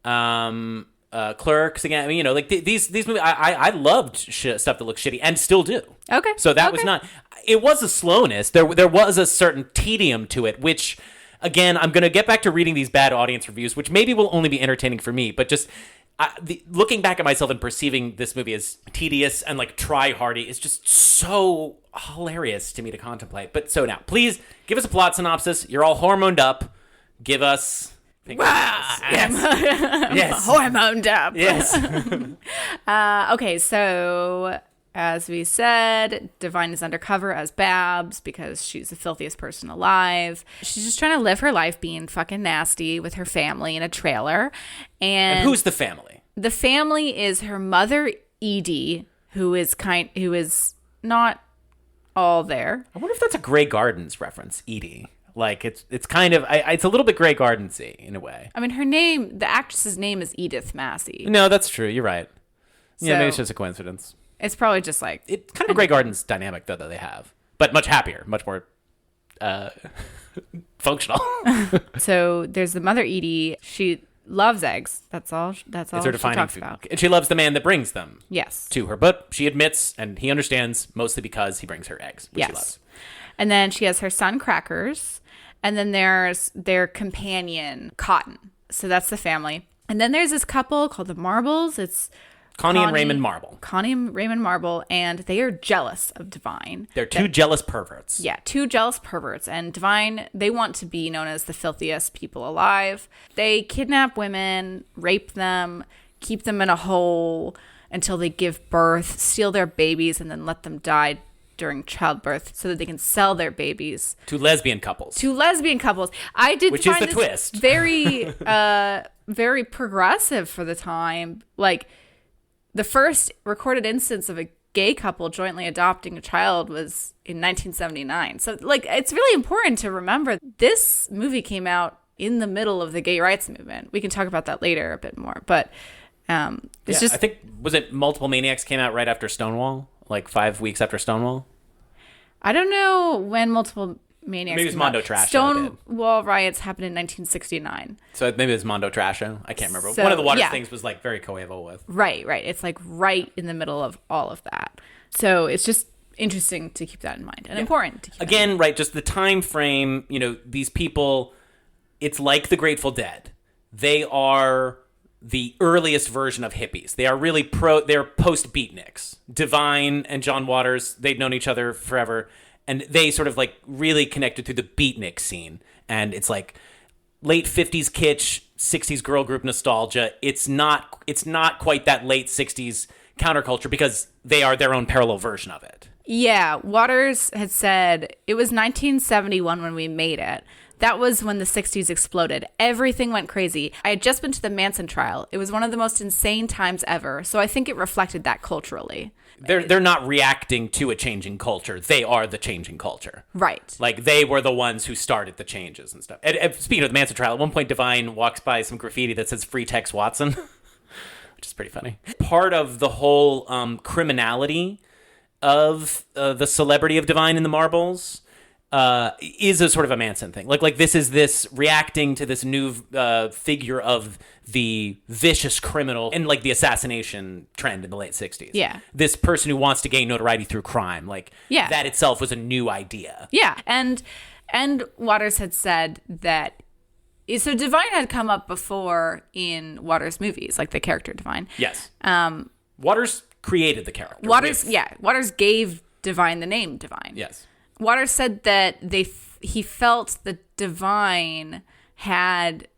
Clerks again. I mean, you know, like these movies. I loved stuff that looked shitty, and still do. Okay. So that was not. It was a slowness. There was a certain tedium to it, which, again, I'm going to get back to reading these bad audience reviews, which maybe will only be entertaining for me, but just. Looking back at myself and perceiving this movie as tedious and like try-hardy is just so hilarious to me to contemplate. But so now, please give us a plot synopsis. You're all hormoned up. Give us. Yes. Yes. Hormoned up. Yes. Okay, so as we said, Divine is undercover as Babs because she's the filthiest person alive. She's just trying to live her life being fucking nasty with her family in a trailer. And who's the family? The family is her mother, Edie, who is not all there. I wonder if that's a Grey Gardens reference, Edie. Like, it's kind of, it's a little bit Grey Gardens-y in a way. I mean, her name, the actress's name is Edith Massey. No, that's true. You're right. So, Yeah, maybe it's just a coincidence. It's probably just like... It's kind of a Grey Gardens dynamic, though, that they have. But much happier, much more functional. So there's the mother, Edie. She loves eggs. That's all It's her she defining talks food. about. And she loves the man that brings them Yes. to her. But she admits, and he understands, mostly because he brings her eggs, which she Yes. loves. And then she has her son, Crackers. And then there's their companion, Cotton. So that's the family. And then there's this couple called the Marbles. It's Connie and Raymond Marble. Connie and Raymond Marble, and they are jealous of Divine. They're two jealous perverts. Yeah, two jealous perverts. And Divine, they want to be known as the filthiest people alive. They kidnap women, rape them, keep them in a hole until they give birth, steal their babies, and then let them die during childbirth so that they can sell their babies. To lesbian couples. I did Which is find the this twist. very, very progressive for the time. Like, the first recorded instance of a gay couple jointly adopting a child was in 1979. So, like, it's really important to remember this movie came out in the middle of the gay rights movement. We can talk about that later a bit more, but it's just... I think, was it Multiple Maniacs came out right after Stonewall? Like 5 weeks after Stonewall? I don't know when Multiple Maniacs Maybe it was came out. Mondo Trash that did. Stonewall riots happened in 1969. So maybe it was Mondo Trasho. I can't remember. So, One of the Waters yeah. things was like very coeval with. Right. It's like right in the middle of all of that. So it's just interesting to keep that in mind and important to keep that in mind. Again, right, just the time frame, you know, these people, it's like the Grateful Dead. They are the earliest version of hippies. They are really they're post-beatniks. Divine and John Waters, they'd known each other forever, and they sort of like really connected through the beatnik scene. And it's like late 50s kitsch, 60s girl group nostalgia. It's not quite that late 60s counterculture because they are their own parallel version of it. Yeah, Waters had said it was 1971 when we made it. That was when the 60s exploded. Everything went crazy. I had just been to the Manson trial. It was one of the most insane times ever. So I think it reflected that culturally. They're not reacting to a changing culture. They are the changing culture. Right. Like, they were the ones who started the changes and stuff. And speaking of the Manson trial, at one point, Divine walks by some graffiti that says "Free Tex Watson," which is pretty funny. Part of the whole criminality of the celebrity of Divine and the Marbles is a sort of a Manson thing. Like this is this reacting to this new figure of the vicious criminal and like the assassination trend in the late 60s. Yeah. This person who wants to gain notoriety through crime. Like that itself was a new idea. Yeah. And Waters had said that so Divine had come up before in Waters movies, like the character Divine. Yes. Waters created the character. Waters gave Divine the name Divine. Yes. Waters said that he felt that Divine had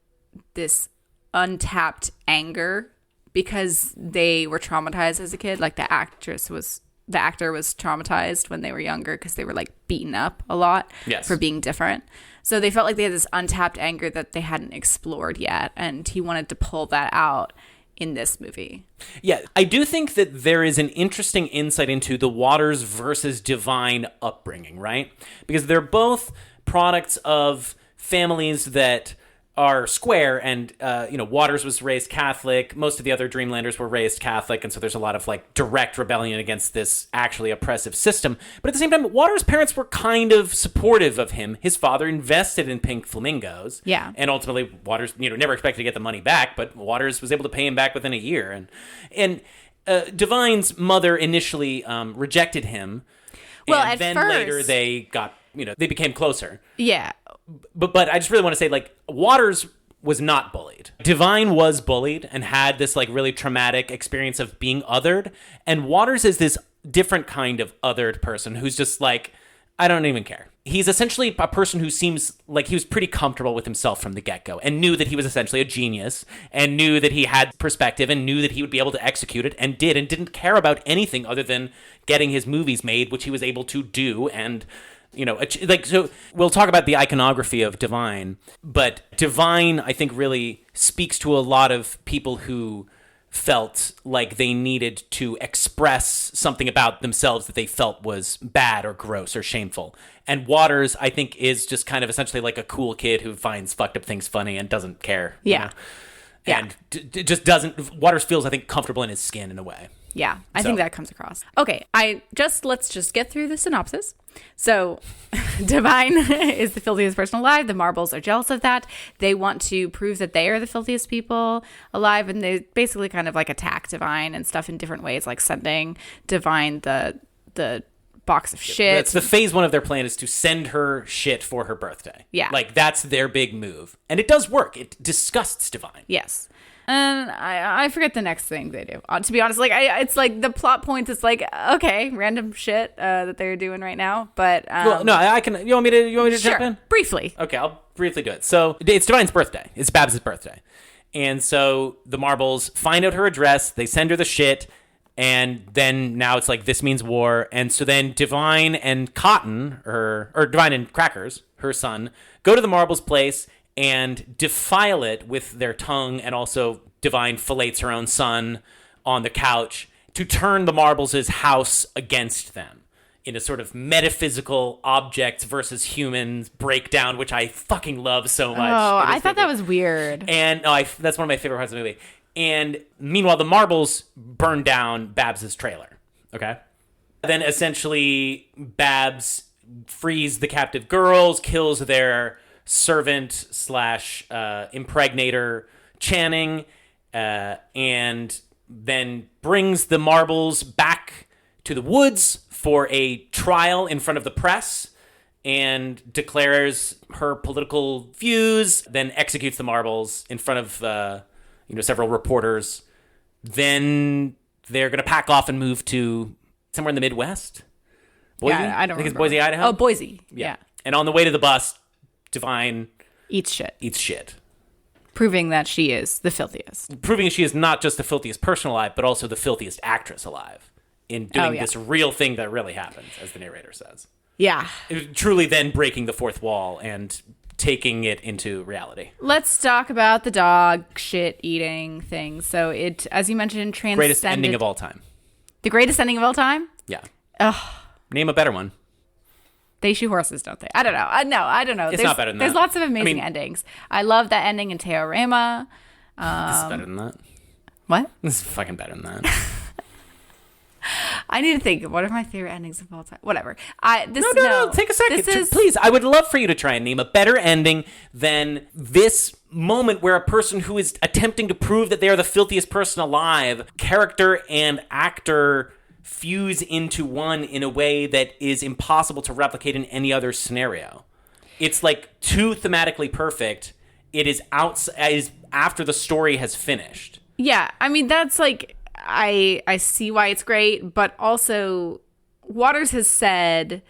this untapped anger because they were traumatized as a kid. Like the actor was traumatized when they were younger because they were like beaten up a lot for being different. So they felt like they had this untapped anger that they hadn't explored yet, and he wanted to pull that out in this movie. Yeah, I do think that there is an interesting insight into the Waters versus Divine upbringing, right? Because they're both products of families that are square, and Waters was raised Catholic. Most of the other Dreamlanders were raised Catholic, and so there's a lot of like direct rebellion against this actually oppressive system. But at the same time, Waters' parents were kind of supportive of him. His father invested in Pink Flamingos, and ultimately Waters, never expected to get the money back, but Waters was able to pay him back within a year. And Divine's mother initially rejected him, and then later they got, they became closer. Yeah. But I just really want to say, like, Waters was not bullied. Divine was bullied and had this, like, really traumatic experience of being othered. And Waters is this different kind of othered person who's just like, I don't even care. He's essentially a person who seems like he was pretty comfortable with himself from the get-go and knew that he was essentially a genius and knew that he had perspective and knew that he would be able to execute it and didn't care about anything other than getting his movies made, which he was able to do. And so we'll talk about the iconography of Divine, but Divine, I think, really speaks to a lot of people who felt like they needed to express something about themselves that they felt was bad or gross or shameful. And Waters, I think, is just kind of essentially like a cool kid who finds fucked up things funny and doesn't care. Yeah. And just doesn't, Waters feels, I think, comfortable in his skin in a way. Yeah, I think that comes across. Okay, let's just get through the synopsis. So, Divine is the filthiest person alive. The Marbles are jealous of that. They want to prove that they are the filthiest people alive, and they basically kind of like attack Divine and stuff in different ways, like sending Divine the box of shit. That's the phase one of their plan, is to send her shit for her birthday. Yeah. Like, that's their big move. And it does work. It disgusts Divine. Yes. And I forget the next thing they do. To be honest, like it's like the plot points. It's like, okay, random shit that they're doing right now. But well, no, I can. You want me to sure, jump in briefly? Okay, I'll briefly do it. So it's Divine's birthday. It's Babs' birthday, and so the Marbles find out her address. They send her the shit, and then now it's like this means war. And so then Divine and Cotton, or Divine and Crackers, her son, go to the Marbles' place and defile it with their tongue, and also Divine fillets her own son on the couch to turn the Marbles' house against them in a sort of metaphysical objects versus humans breakdown, which I fucking love so much. Oh, I thought that was weird. And that's one of my favorite parts of the movie. And meanwhile, the Marbles burn down Babs' trailer. Okay? Then essentially, Babs frees the captive girls, kills their servant / impregnator Channing, and then brings the Marbles back to the woods for a trial in front of the press and declares her political views, then executes the Marbles in front of several reporters. Then they're going to pack off and move to somewhere in the Midwest. Boise? Yeah, I don't think remember. It's Boise, Idaho? Oh, Boise. Yeah. And on the way to the bus, Divine eats shit. Proving that she is the filthiest. Proving she is not just the filthiest person alive, but also the filthiest actress alive in doing this real thing that really happens, as the narrator says. Yeah. Truly then breaking the fourth wall and taking it into reality. Let's talk about the dog shit eating thing. So it, as you mentioned, transcended. Greatest ending of all time. The greatest ending of all time? Yeah. Ugh. Name a better one. They shoot horses, don't they? I don't know. I don't know. It's not better than that. There's lots of amazing endings. I love that ending in Teorema. This is better than that. What? This is fucking better than that. I need to think. What are my favorite endings of all time? Whatever. No. Take a second. Please, I would love for you to try and name a better ending than this moment where a person who is attempting to prove that they are the filthiest person alive, character and actor fuse into one in a way that is impossible to replicate in any other scenario. It's like too thematically perfect. It is after the story has finished. Yeah, I mean, that's like, I see why it's great, but also Waters has said,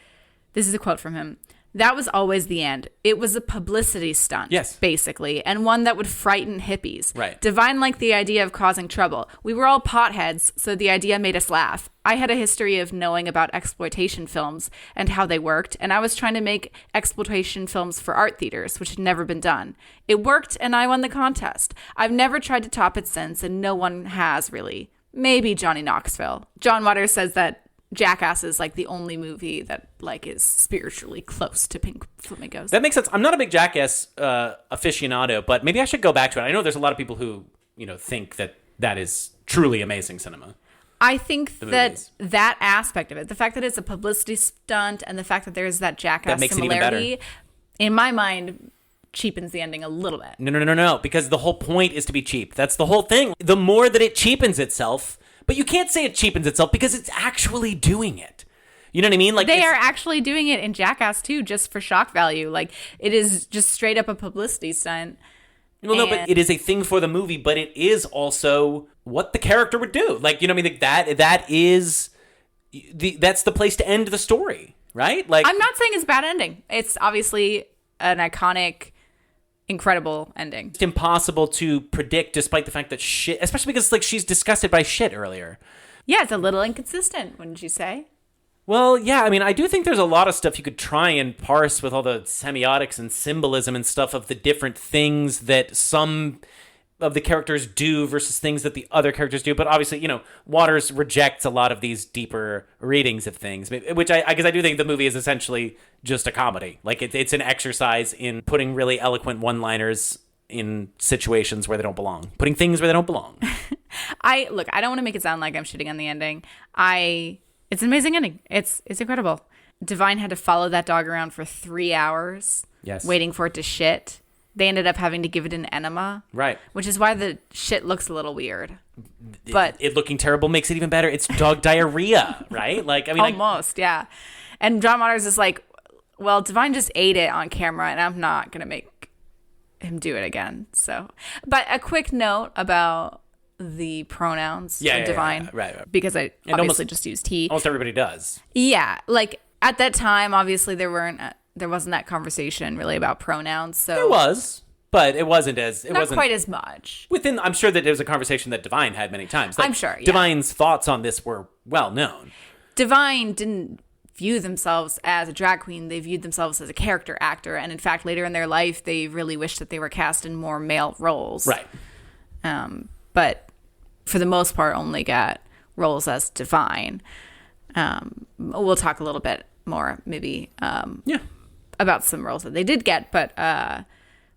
this is a quote from him, "That was always the end. It was a publicity stunt," yes, basically, and one that would frighten hippies. Right. Divine liked the idea of causing trouble. We were all potheads, so the idea made us laugh. I had a history of knowing about exploitation films and how they worked, and I was trying to make exploitation films for art theaters, which had never been done. It worked, and I won the contest. I've never tried to top it since, and no one has, really. Maybe Johnny Knoxville. John Waters says that Jackass is like the only movie that like is spiritually close to Pink Flamingos. That makes sense. I'm not a big Jackass aficionado, but maybe I should go back to it. I know there's a lot of people who, think that is truly amazing cinema. I think that aspect of it, the fact that it's a publicity stunt and the fact that there's that Jackass similarity, in my mind, cheapens the ending a little bit. No, because the whole point is to be cheap. That's the whole thing. The more that it cheapens itself, but you can't say it cheapens itself because it's actually doing it. You know what I mean? Like they are actually doing it in Jackass too, just for shock value. Like it is just straight up a publicity stunt. Well, no, but it is a thing for the movie, but it is also what the character would do. Like, you know what I mean? Like that's the place to end the story, right? Like, I'm not saying it's a bad ending. It's obviously an iconic, incredible ending. It's impossible to predict, despite the fact that shit, especially because like she's disgusted by shit earlier. Yeah, it's a little inconsistent, wouldn't you say? Well, yeah, I mean, I do think there's a lot of stuff you could try and parse with all the semiotics and symbolism and stuff of the different things that some of the characters do versus things that the other characters do. But obviously, Waters rejects a lot of these deeper readings of things, which I guess I do think the movie is essentially just a comedy. Like it's an exercise in putting really eloquent one-liners in situations where they don't belong, putting things where they don't belong. I don't want to make it sound like I'm shitting on the ending. It's an amazing ending. It's incredible. Divine had to follow that dog around for 3 hours, yes, waiting for it to shit. They ended up having to give it an enema, right? Which is why the shit looks a little weird. But it looking terrible makes it even better. It's dog diarrhea, right? Like, I mean, almost, yeah. And John Waters is like, well, Divine just ate it on camera, and I'm not gonna make him do it again. So, but a quick note about the pronouns of Divine, yeah. Right. Because I obviously just used he. Almost everybody does. Yeah, like at that time, obviously there wasn't that conversation really about pronouns. So there was, but it wasn't quite as much. I'm sure that it was a conversation that Divine had many times. Like, I'm sure. Yeah. Divine's thoughts on this were well known. Divine didn't view themselves as a drag queen. They viewed themselves as a character actor, and in fact, later in their life, they really wished that they were cast in more male roles. Right. But for the most part, only got roles as Divine. We'll talk a little bit more, maybe. About some roles that they did get, but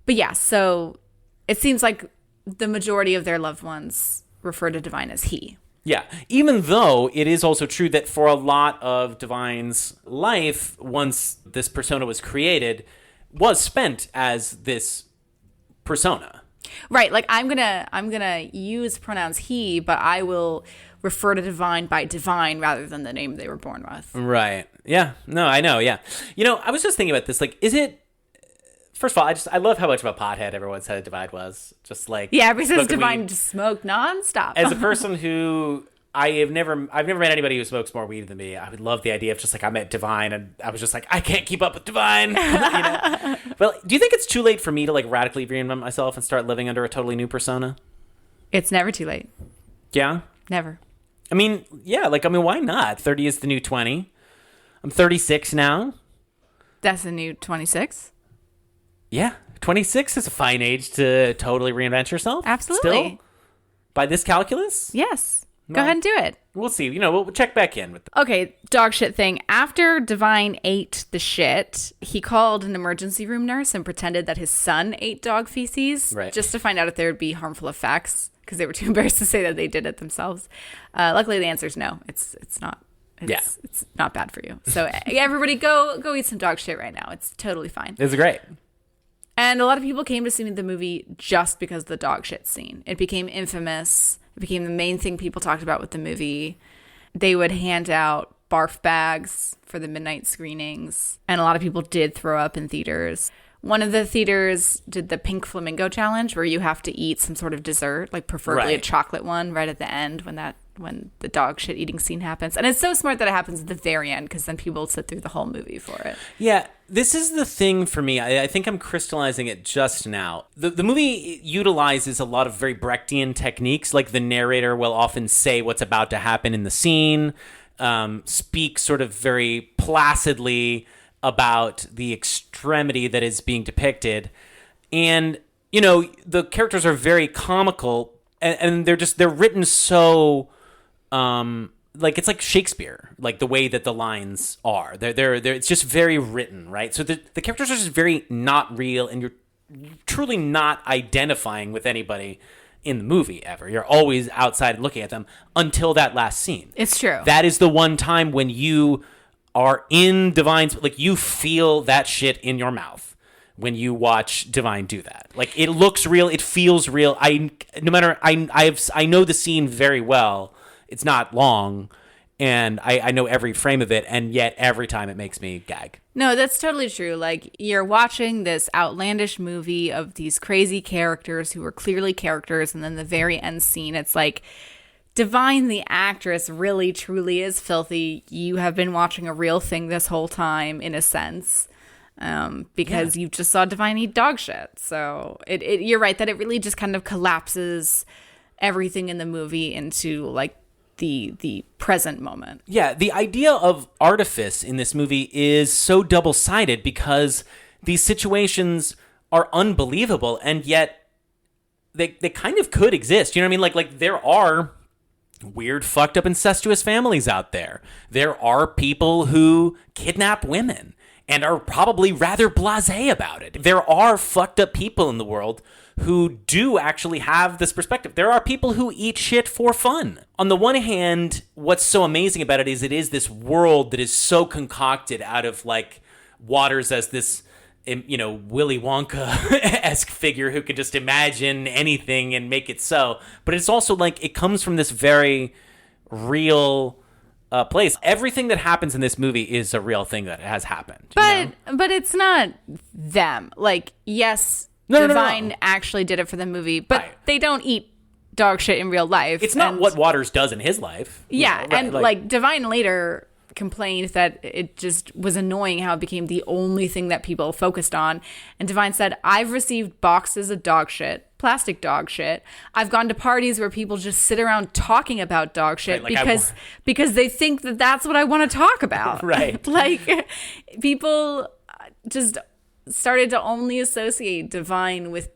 yeah. So it seems like the majority of their loved ones refer to Divine as he. Yeah, even though it is also true that for a lot of Divine's life, once this persona was created, was spent as this persona. Right, like I'm gonna use pronouns he, but I will refer to Divine by Divine rather than the name they were born with. Right. Yeah. No, I know. Yeah. I was just thinking about this. Like, is it? First of all, I love how much of a pothead everyone said Divine was. Just like everybody says Divine just smoked nonstop. As a person who I've never met anybody who smokes more weed than me. I would love the idea of just like I met Divine and I was just like I can't keep up with Divine. Well, do you think it's too late for me to like radically reinvent myself and start living under a totally new persona? It's never too late. Yeah. Never. I mean, yeah. Like, I mean, why not? 30 is the new 20. I'm 36 now. That's the new 26. Yeah, 26 is a fine age to totally reinvent yourself. Absolutely. Still, by this calculus? Yes. Go ahead and do it. We'll see. We'll check back in with them. Okay, dog shit thing. After Divine ate the shit, he called an emergency room nurse and pretended that his son ate dog feces, right, just to find out if there would be harmful effects, because they were too embarrassed to say that they did it themselves. Luckily, the answer is no. It's not It's not bad for you. So everybody go eat some dog shit right now. It's totally fine. It's great. And a lot of people came to see the movie just because of the dog shit scene. It became infamous. It became the main thing people talked about with the movie. They would hand out barf bags for the midnight screenings. And a lot of people did throw up in theaters. One of the theaters did the Pink Flamingo challenge where you have to eat some sort of dessert, like preferably a chocolate one right at the end when the dog shit eating scene happens. And it's so smart that it happens at the very end because then people sit through the whole movie for it. Yeah, this is the thing for me. I think I'm crystallizing it just now. The movie utilizes a lot of very Brechtian techniques, like the narrator will often say what's about to happen in the scene, speak sort of very placidly about the extremity that is being depicted. And, the characters are very comical and they're written so, like it's like Shakespeare, like the way that the lines are. They're it's just very written, right? So the characters are just very not real, and you're truly not identifying with anybody in the movie ever. You're always outside looking at them until that last scene. It's true. That is the one time when you are in Divine's, like you feel that shit in your mouth when you watch Divine do that. Like it looks real, it feels real. I know the scene very well. It's not long, and I know every frame of it, and yet every time it makes me gag. No, that's totally true. Like, you're watching this outlandish movie of these crazy characters who are clearly characters, and then the very end scene, it's like, Divine, the actress, really, truly is filthy. You have been watching a real thing this whole time, in a sense, because you just saw Divine eat dog shit. So, you're right that it really just kind of collapses everything in the movie into, like, the present moment. Yeah, the idea of artifice in this movie is so double-sided because these situations are unbelievable, and yet they kind of could exist. You know what I mean? Like there are weird, fucked up, incestuous families out there. There are people who kidnap women and are probably rather blasé about it. There are fucked up people in the world who do actually have this perspective. There are people who eat shit for fun. On the one hand, what's so amazing about it is this world that is so concocted out of like Waters as this, Willy Wonka-esque figure who could just imagine anything and make it so. But it's also like it comes from this very real place. Everything that happens in this movie is a real thing that has happened. But it's not them. Like, yes, Divine actually did it for the movie, but they don't eat dog shit in real life. It's not what Waters does in his life. Yeah, and like Divine later complained that it just was annoying how it became the only thing that people focused on. And Divine said, I've received boxes of dog shit, plastic dog shit. I've gone to parties where people just sit around talking about dog shit because they think that that's what I want to talk about. Right. Like, people just started to only associate Divine with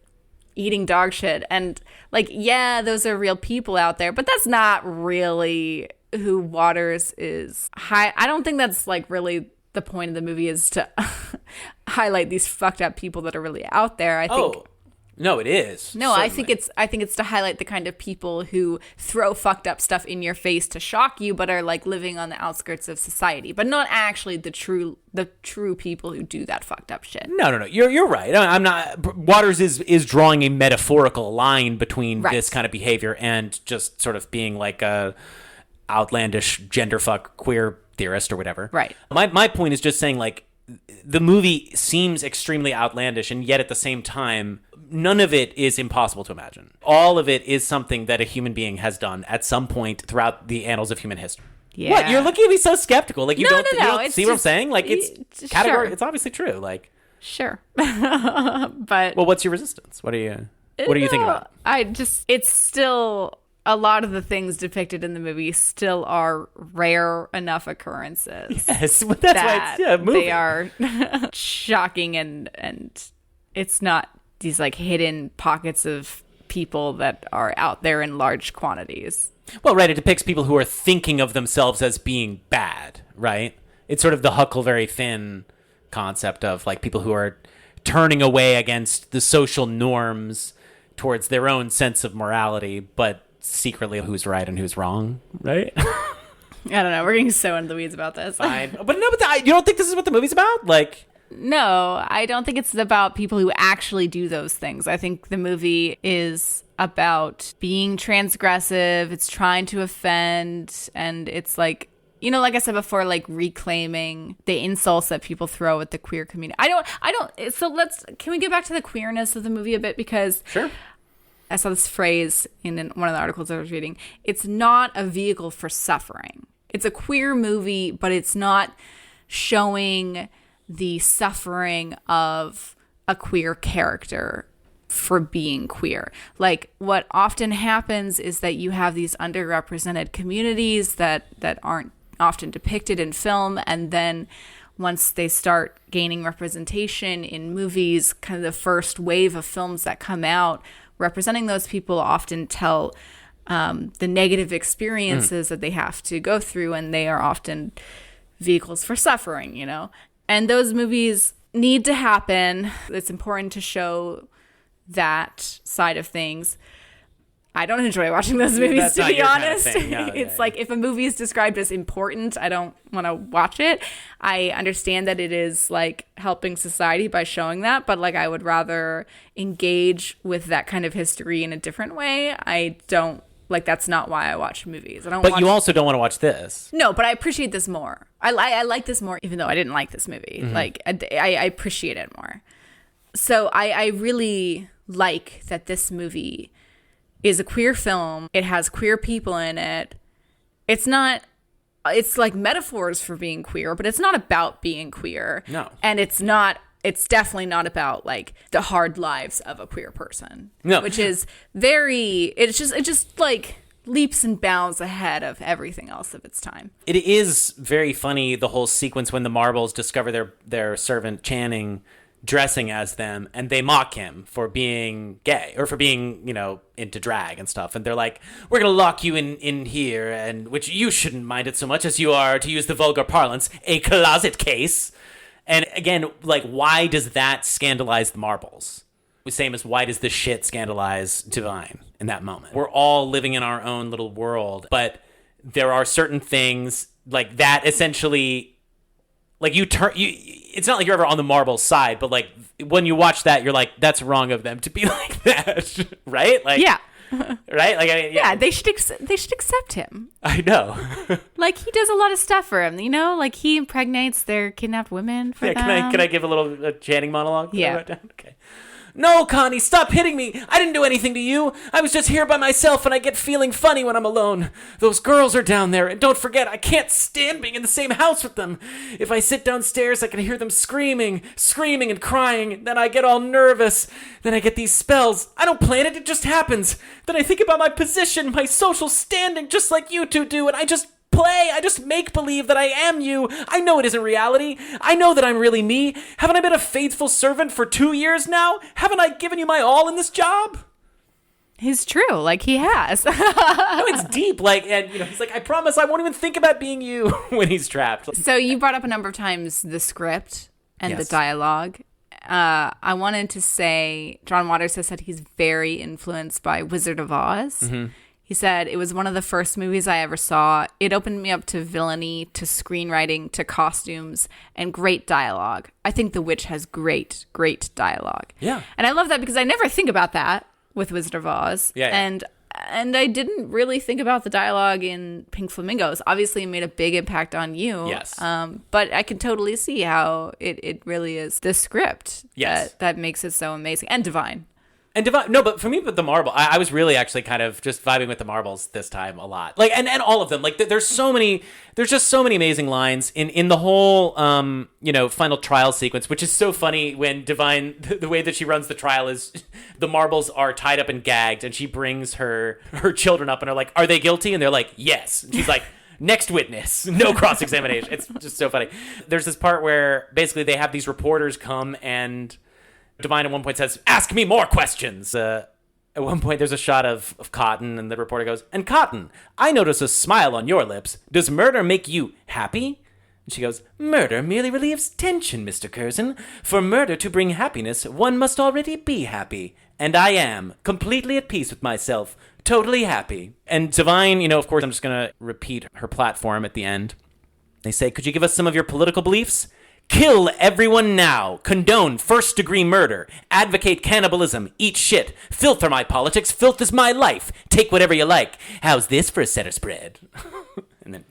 eating dog shit. And like, yeah, those are real people out there, but that's not really who Waters is. I don't think that's like really the point of the movie, is to highlight these fucked up people that are really out there. I think no, it is. No, certainly. I think it's to highlight the kind of people who throw fucked up stuff in your face to shock you, but are like living on the outskirts of society, but not actually the true people who do that fucked up shit. No. You're right. I'm not. Waters is drawing a metaphorical line between this kind of behavior and just sort of being like a outlandish genderfuck queer theorist or whatever. Right. My point is just saying, like, the movie seems extremely outlandish, and yet at the same time, none of it is impossible to imagine. All of it is something that a human being has done at some point throughout the annals of human history. Yeah. What? You're looking at me so skeptical. Like, you don't see what I'm saying? Like, it's category. Sure. It's obviously true. Like, sure. But well, what's your resistance? What are you thinking about? It's still, a lot of the things depicted in the movie still are rare enough occurrences. Yes, but that's why it's moving. They are shocking, and it's not these like hidden pockets of people that are out there in large quantities. Well, right, it depicts people who are thinking of themselves as being bad, right? It's sort of the Huckleberry Finn concept of like people who are turning away against the social norms towards their own sense of morality, but secretly who's right and who's wrong, right? I don't know. We're getting so into the weeds about this. Fine. But no, you don't think this is what the movie's about? Like, no, I don't think it's about people who actually do those things. I think the movie is about being transgressive. It's trying to offend. And it's like, you know, like I said before, like reclaiming the insults that people throw at the queer community. So can we get back to the queerness of the movie a bit? Because sure. I saw this phrase in one of the articles I was reading. It's not a vehicle for suffering. It's a queer movie, but it's not showing the suffering of a queer character for being queer. Like, what often happens is that you have these underrepresented communities that aren't often depicted in film, and then once they start gaining representation in movies, kind of the first wave of films that come out representing those people often tell the negative experiences that they have to go through, and they are often vehicles for suffering, you know? And those movies need to happen. It's important to show that side of things. I don't enjoy watching those movies, to be honest. It's like, if a movie is described as important, I don't want to watch it. I understand that it is like helping society by showing that, but like, I would rather engage with that kind of history in a different way. I don't like, that's not why I watch movies. But you also don't want to watch this. No, but I appreciate this more. I like this more, even though I didn't like this movie. Mm-hmm. Like, I appreciate it more. So I really like that this movie is a queer film. It has queer people in it. It's like metaphors for being queer, but it's not about being queer. No. And it's definitely not about like the hard lives of a queer person. No. Which is it just like leaps and bounds ahead of everything else of its time. It is very funny, the whole sequence when the Marbles discover their servant Channing dressing as them, and they mock him for being gay or for being, you know, into drag and stuff. And they're like, we're going to lock you in here, and which you shouldn't mind it so much as you are, to use the vulgar parlance, a closet case. And again, like, why does that scandalize the Marbles? Same as why does this shit scandalize Divine in that moment? We're all living in our own little world, but there are certain things like that essentially, like it's not like you're ever on the Marbles side, but like when you watch that, you're like, that's wrong of them to be like that, right? Like, yeah. Right? Like, yeah, they should accept him. I know. Like, he does a lot of stuff for him, you know? Like, he impregnates their kidnapped women for them. Can I give a little Channing monologue? Yeah. Okay. No, Connie, stop hitting me. I didn't do anything to you. I was just here by myself, and I get feeling funny when I'm alone. Those girls are down there, and don't forget, I can't stand being in the same house with them. If I sit downstairs, I can hear them screaming and crying. Then I get all nervous. Then I get these spells. I don't plan it just happens. Then I think about my position, my social standing, just like you two do, and I just make believe that I am you. I know it isn't reality. I know that I'm really me. Haven't I been a faithful servant for 2 years now? Haven't I given you my all in this job? It's true. Like, he has. No, it's deep. Like, and you know, he's like, I promise I won't even think about being you when he's trapped. So you brought up a number of times the script and the dialogue. I wanted to say, John Waters has said he's very influenced by Wizard of Oz. Mm-hmm. He said, it was one of the first movies I ever saw. It opened me up to villainy, to screenwriting, to costumes, and great dialogue. I think The Witch has great, great dialogue. Yeah. And I love that because I never think about that with Wizard of Oz. Yeah. And I didn't really think about the dialogue in Pink Flamingos. Obviously, it made a big impact on you. Yes. But I can totally see how it really is the script that makes it so amazing. And Divine. And Divine, no, but for me, with the Marble, I was really actually kind of just vibing with the Marbles this time a lot. Like, and all of them. Like, there's just so many amazing lines in the whole, final trial sequence, which is so funny when Divine, the way that she runs the trial is the Marbles are tied up and gagged, and she brings her children up and are like, are they guilty? And they're like, yes. And she's like, next witness, no cross-examination. It's just so funny. There's this part where basically they have these reporters come, and Divine at one point says, ask me more questions. At one point, there's a shot of Cotton, and the reporter goes, and Cotton, I notice a smile on your lips. Does murder make you happy? And she goes, murder merely relieves tension, Mr. Curzon. For murder to bring happiness, one must already be happy. And I am, completely at peace with myself. Totally happy. And Divine, of course, I'm just going to repeat her platform at the end. They say, could you give us some of your political beliefs? Kill everyone now. Condone first-degree murder. Advocate cannibalism. Eat shit. Filth are my politics. Filth is my life. Take whatever you like. How's this for a center spread? And then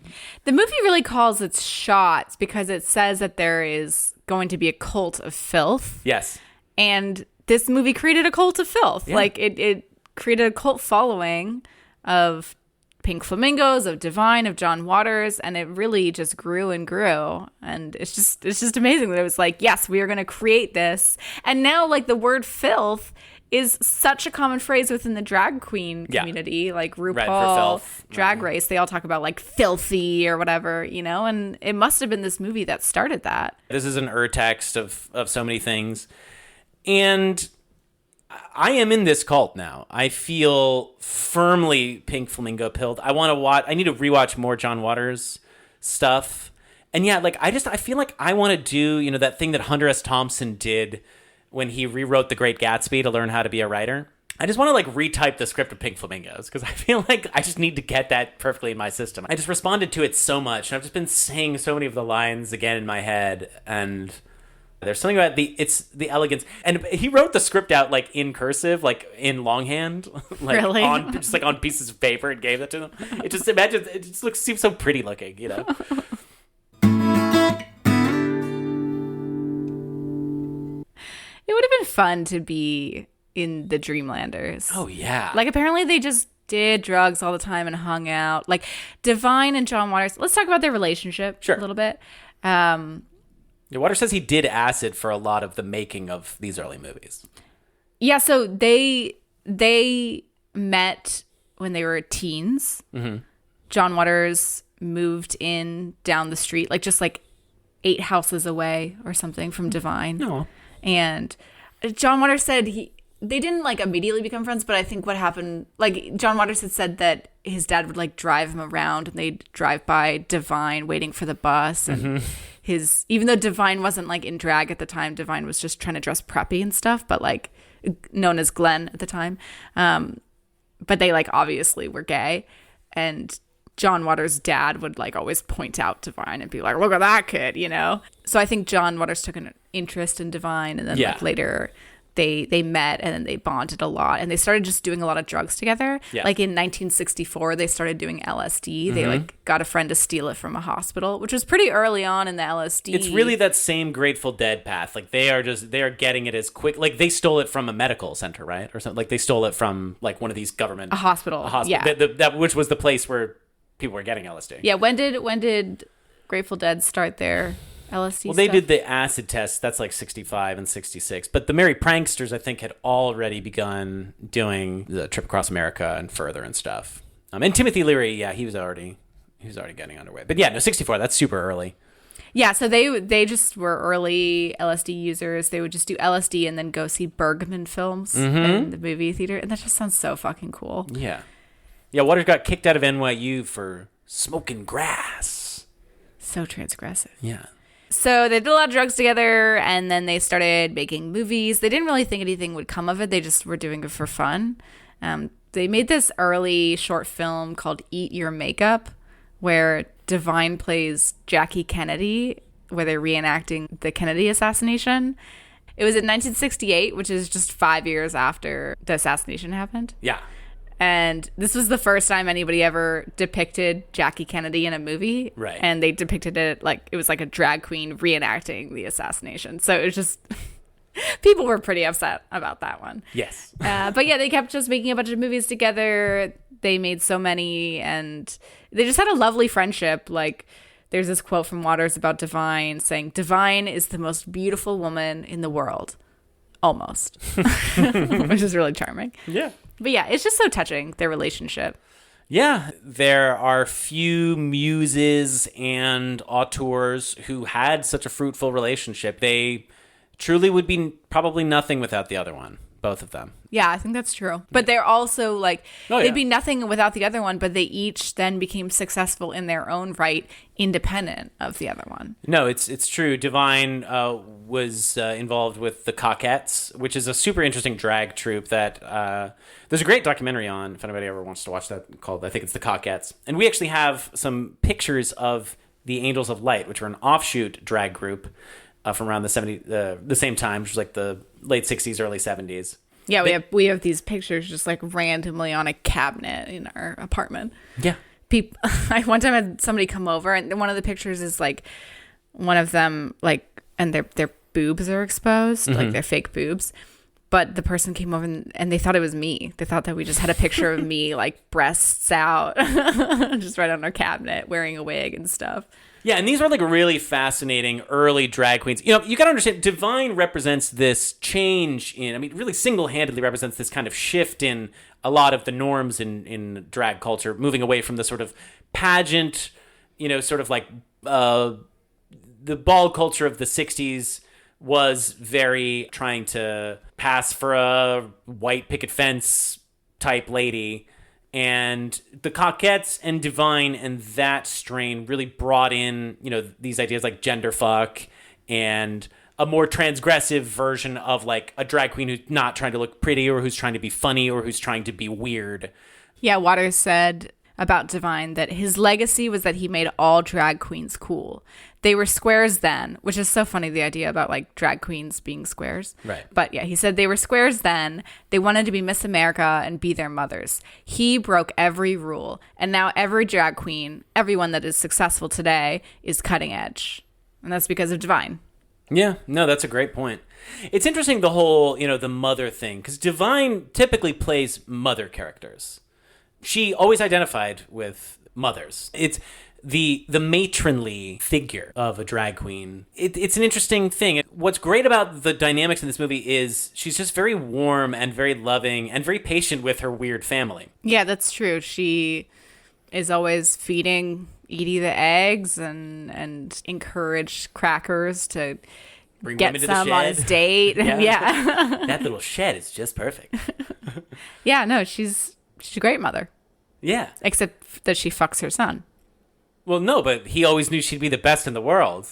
the movie really calls its shots because it says that there is going to be a cult of filth. Yes. And this movie created a cult of filth. Yeah. Like, it created a cult following of Pink Flamingos, of Divine, of John Waters, and it really just grew and grew. And it's just amazing that it was like, yes, we are going to create this. And now, like, the word filth is such a common phrase within the drag queen community, like RuPaul, Drag Race. They all talk about, like, filthy or whatever, and it must have been this movie that started that. This is an urtext of so many things. And I am in this cult now. I feel firmly Pink Flamingo pilled. I need to rewatch more John Waters stuff. And yeah, like I feel like I want to do, that thing that Hunter S. Thompson did when he rewrote The Great Gatsby to learn how to be a writer. I just want to like retype the script of Pink Flamingos because I feel like I just need to get that perfectly in my system. I just responded to it so much. And I've just been saying so many of the lines again in my head, and there's something about the elegance. And he wrote the script out like in cursive, like in longhand, like really? on pieces of paper and gave that to them. It just seems so pretty looking, It would have been fun to be in the Dreamlanders. Oh yeah. Like apparently they just did drugs all the time and hung out. Like Divine and John Waters. Let's talk about their relationship a little bit. Waters says he did acid for a lot of the making of these early movies. Yeah, so they met when they were teens. Mm-hmm. John Waters moved in down the street, like just like 8 houses away or something from Divine. No. And John Waters said they didn't like immediately become friends, but I think what happened, like John Waters had said that his dad would like drive him around and they'd drive by Divine waiting for the bus. And even though Divine wasn't like in drag at the time, Divine was just trying to dress preppy and stuff, but like known as Glenn at the time. But they like obviously were gay, and John Waters' dad would like always point out Divine and be like, look at that kid, So I think John Waters took an interest in Divine, and then like later they met and then they bonded a lot, and they started just doing a lot of drugs together. Yeah. Like in 1964, they started doing LSD. Mm-hmm. They like got a friend to steal it from a hospital, which was pretty early on in the LSD. It's really that same Grateful Dead path. Like they are getting it as quick. Like they stole it from a medical center, right? Or something. Like they stole it from like one of these government a hospital. Yeah. That which was the place where people were getting LSD. Yeah. When did Grateful Dead start their LSD Well, they stuff? did the acid test. That's like 65 and 66. But the Merry Pranksters, I think, had already begun doing the trip across America and further and stuff. And Timothy Leary, yeah, he was already getting underway. But yeah, no, 64. That's super early. Yeah, so they just were early LSD users. They would just do LSD and then go see Bergman films in the movie theater, and that just sounds so fucking cool. Yeah, yeah. Waters got kicked out of NYU for smoking grass. So transgressive. Yeah. So they did a lot of drugs together, and then they started making movies. They didn't really think anything would come of it. They just were doing it for fun. They made this early short film called Eat Your Makeup, where Divine plays Jackie Kennedy, where they're reenacting the Kennedy assassination. It was in 1968, which is just 5 years after the assassination happened. Yeah. And this was the first time anybody ever depicted Jackie Kennedy in a movie. Right. And they depicted it like it was like a drag queen reenacting the assassination. So it was just people were pretty upset about that one. Yes. But yeah, they kept just making a bunch of movies together. They made so many, and they just had a lovely friendship. Like there's this quote from Waters about Divine saying, "Divine is the most beautiful woman in the world." Almost. Which is really charming. Yeah. But yeah, it's just so touching, their relationship. Yeah, there are few muses and auteurs who had such a fruitful relationship. They truly would be probably nothing without the other one. both of them. Yeah, I think that's true. But they're also like, Oh, they'd yeah. be nothing without the other one, but they each then became successful in their own right, independent of the other one. No, it's true. Divine was involved with the Cockettes, which is a super interesting drag troupe that there's a great documentary on, if anybody ever wants to watch that, called, I think it's The Cockettes. And we actually have some pictures of the Angels of Light, which were an offshoot drag group from around the same time, which was like the late 60s, early 70s. Yeah, we have these pictures just like randomly on a cabinet in our apartment. Yeah. I one time had somebody come over, and one of the pictures is like one of them, like, and their boobs are exposed, like they're fake boobs. But the person came over and they thought it was me. They thought that we just had a picture of me, like breasts out, just right on our cabinet, wearing a wig and stuff. Yeah, and these are like really fascinating early drag queens. You know, you got to understand, Divine represents this change in, I mean, really single-handedly represents this kind of shift in a lot of the norms in drag culture, moving away from the sort of pageant, you know, sort of like the ball culture of the 60s was very trying to pass for a white picket fence type lady. And the Cockettes and Divine and that strain really brought in, you know, these ideas like gender fuck and a more transgressive version of like a drag queen who's not trying to look pretty or who's trying to be funny or who's trying to be weird. Yeah, Waters said about Divine that his legacy was that he made all drag queens cool. They were squares then, which is so funny, the idea about like drag queens being squares. Right. But yeah, he said they were squares then. They wanted to be Miss America and be their mothers. He broke every rule. And now every drag queen, everyone that is successful today, is cutting edge. And that's because of Divine. Yeah, no, that's a great point. It's interesting, the whole, you know, the mother thing, because Divine typically plays mother characters. She always identified with mothers. It's the matronly figure of a drag queen. It's an interesting thing. What's great about the dynamics in this movie is she's just very warm and very loving and very patient with her weird family. Yeah, that's true. She is always feeding Edie the eggs and encourage Crackers to Bring get women to the some on shed. his date. Yeah. That little shed is just perfect. Yeah, no, she's a great mother. Yeah. Except that she fucks her son. Well, no, but he always knew she'd be the best in the world.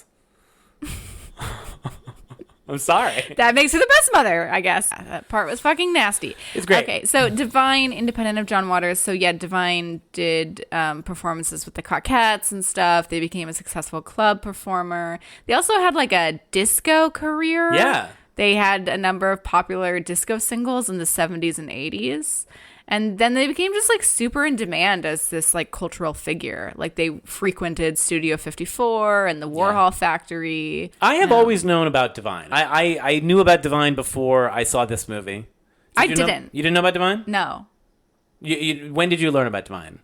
I'm sorry. That makes her the best mother, I guess. That part was fucking nasty. It's great. Okay, so Divine, independent of John Waters. So yeah, Divine did performances with the Cockettes and stuff. They became a successful club performer. They also had like a disco career. Yeah. They had a number of popular disco singles in the 70s and 80s. And then they became just like super in demand as this like cultural figure. Like they frequented Studio 54 and the Warhol Factory. I have always known about Divine. I knew about Divine before I saw this movie. I you know- didn't. You didn't know about Divine? No. When did you learn about Divine?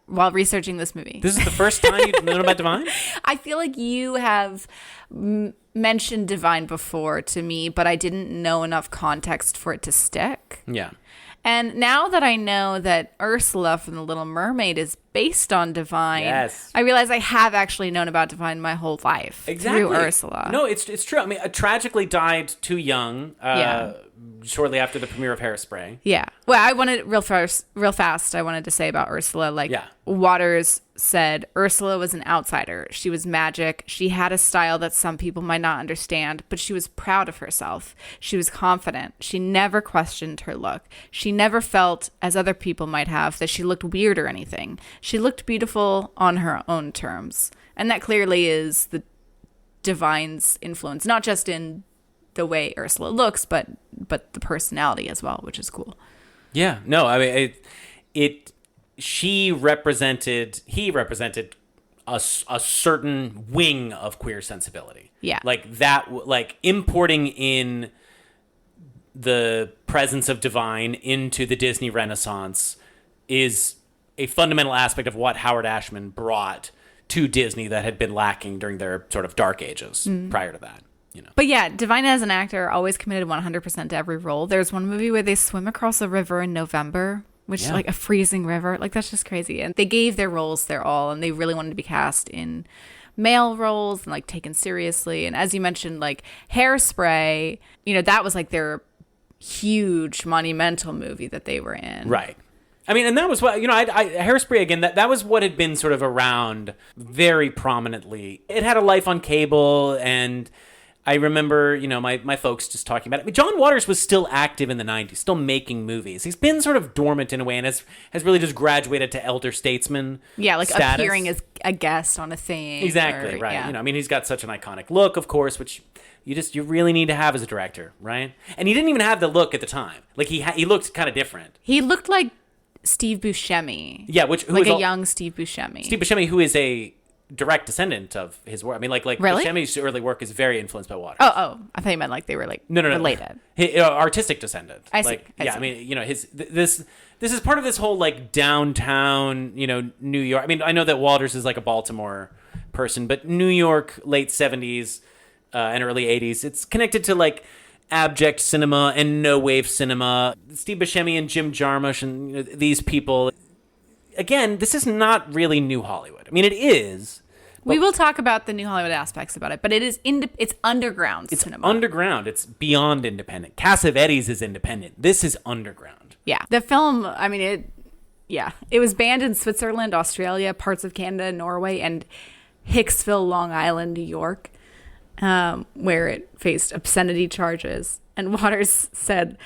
While researching this movie. This is the first time you've known about Divine? I feel like you have mentioned Divine before to me, but I didn't know enough context for it to stick. Yeah. And now that I know that Ursula from The Little Mermaid is based on Divine, Yes. I realize I have actually known about Divine my whole life through Ursula. No, it's true. I mean, tragically died too young. Yeah. Shortly after the premiere of Hairspray. Yeah. Well, I wanted real fast. I wanted to say about Ursula. Like, Yeah. Waters said, Ursula was an outsider. She was magic. She had a style that some people might not understand, but she was proud of herself. She was confident. She never questioned her look. She never felt, as other people might have, that she looked weird or anything. She looked beautiful on her own terms. And that clearly is the Divine's influence, not just in the way Ursula looks, but the personality as well, which is cool. Yeah. No, I mean, he represented a certain wing of queer sensibility. Yeah. Like that, like importing in the presence of Divine into the Disney Renaissance is a fundamental aspect of what Howard Ashman brought to Disney that had been lacking during their sort of dark ages prior to that. You know. But yeah, Divine as an actor always committed 100% to every role. There's one movie where they swim across a river in November, which like a freezing river. Like, that's just crazy. And they gave their roles their all, and they really wanted to be cast in male roles and like taken seriously. And as you mentioned, like Hairspray, you know, that was like their huge monumental movie that they were in. Right. I mean, and that was what, Hairspray, again, that was what had been sort of around very prominently. It had a life on cable, and I remember, my folks just talking about it. I mean, John Waters was still active in the 90s, still making movies. He's been sort of dormant in a way, and has really just graduated to elder statesman status. Appearing as a guest on a thing. Exactly, right. Yeah. I mean, he's got such an iconic look, of course, which you really need to have as a director, right? And he didn't even have the look at the time. Like, he looked kind of different. He looked like Steve Buscemi. Yeah, young Steve Buscemi. Steve Buscemi, who is a direct descendant of his work. I mean, really? Buscemi's early work is very influenced by Waters. Oh, I thought you meant like they were related. Artistic descendant. I see. I mean, this is part of this whole like downtown, New York. I mean, I know that Waters is like a Baltimore person, but New York, late 70s and early 80s, it's connected to like abject cinema and no wave cinema. Steve Buscemi and Jim Jarmusch and these people. Again, this is not really New Hollywood. I mean, it is. We will talk about the New Hollywood aspects about it, but it's underground cinema. It's underground. It's beyond independent. Cassavetes is independent. This is underground. Yeah. The film, I mean, it was banned in Switzerland, Australia, parts of Canada, Norway, and Hicksville, Long Island, New York, where it faced obscenity charges. And Waters said,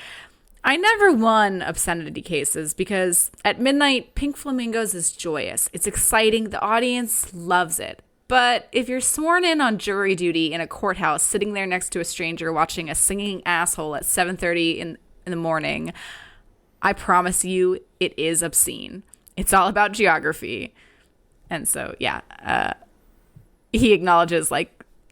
"I never won obscenity cases because at midnight, Pink Flamingos is joyous. It's exciting. The audience loves it. But if you're sworn in on jury duty in a courthouse, sitting there next to a stranger watching a singing asshole at 7:30 in the morning, I promise you it is obscene. It's all about geography." And so, he acknowledges, like,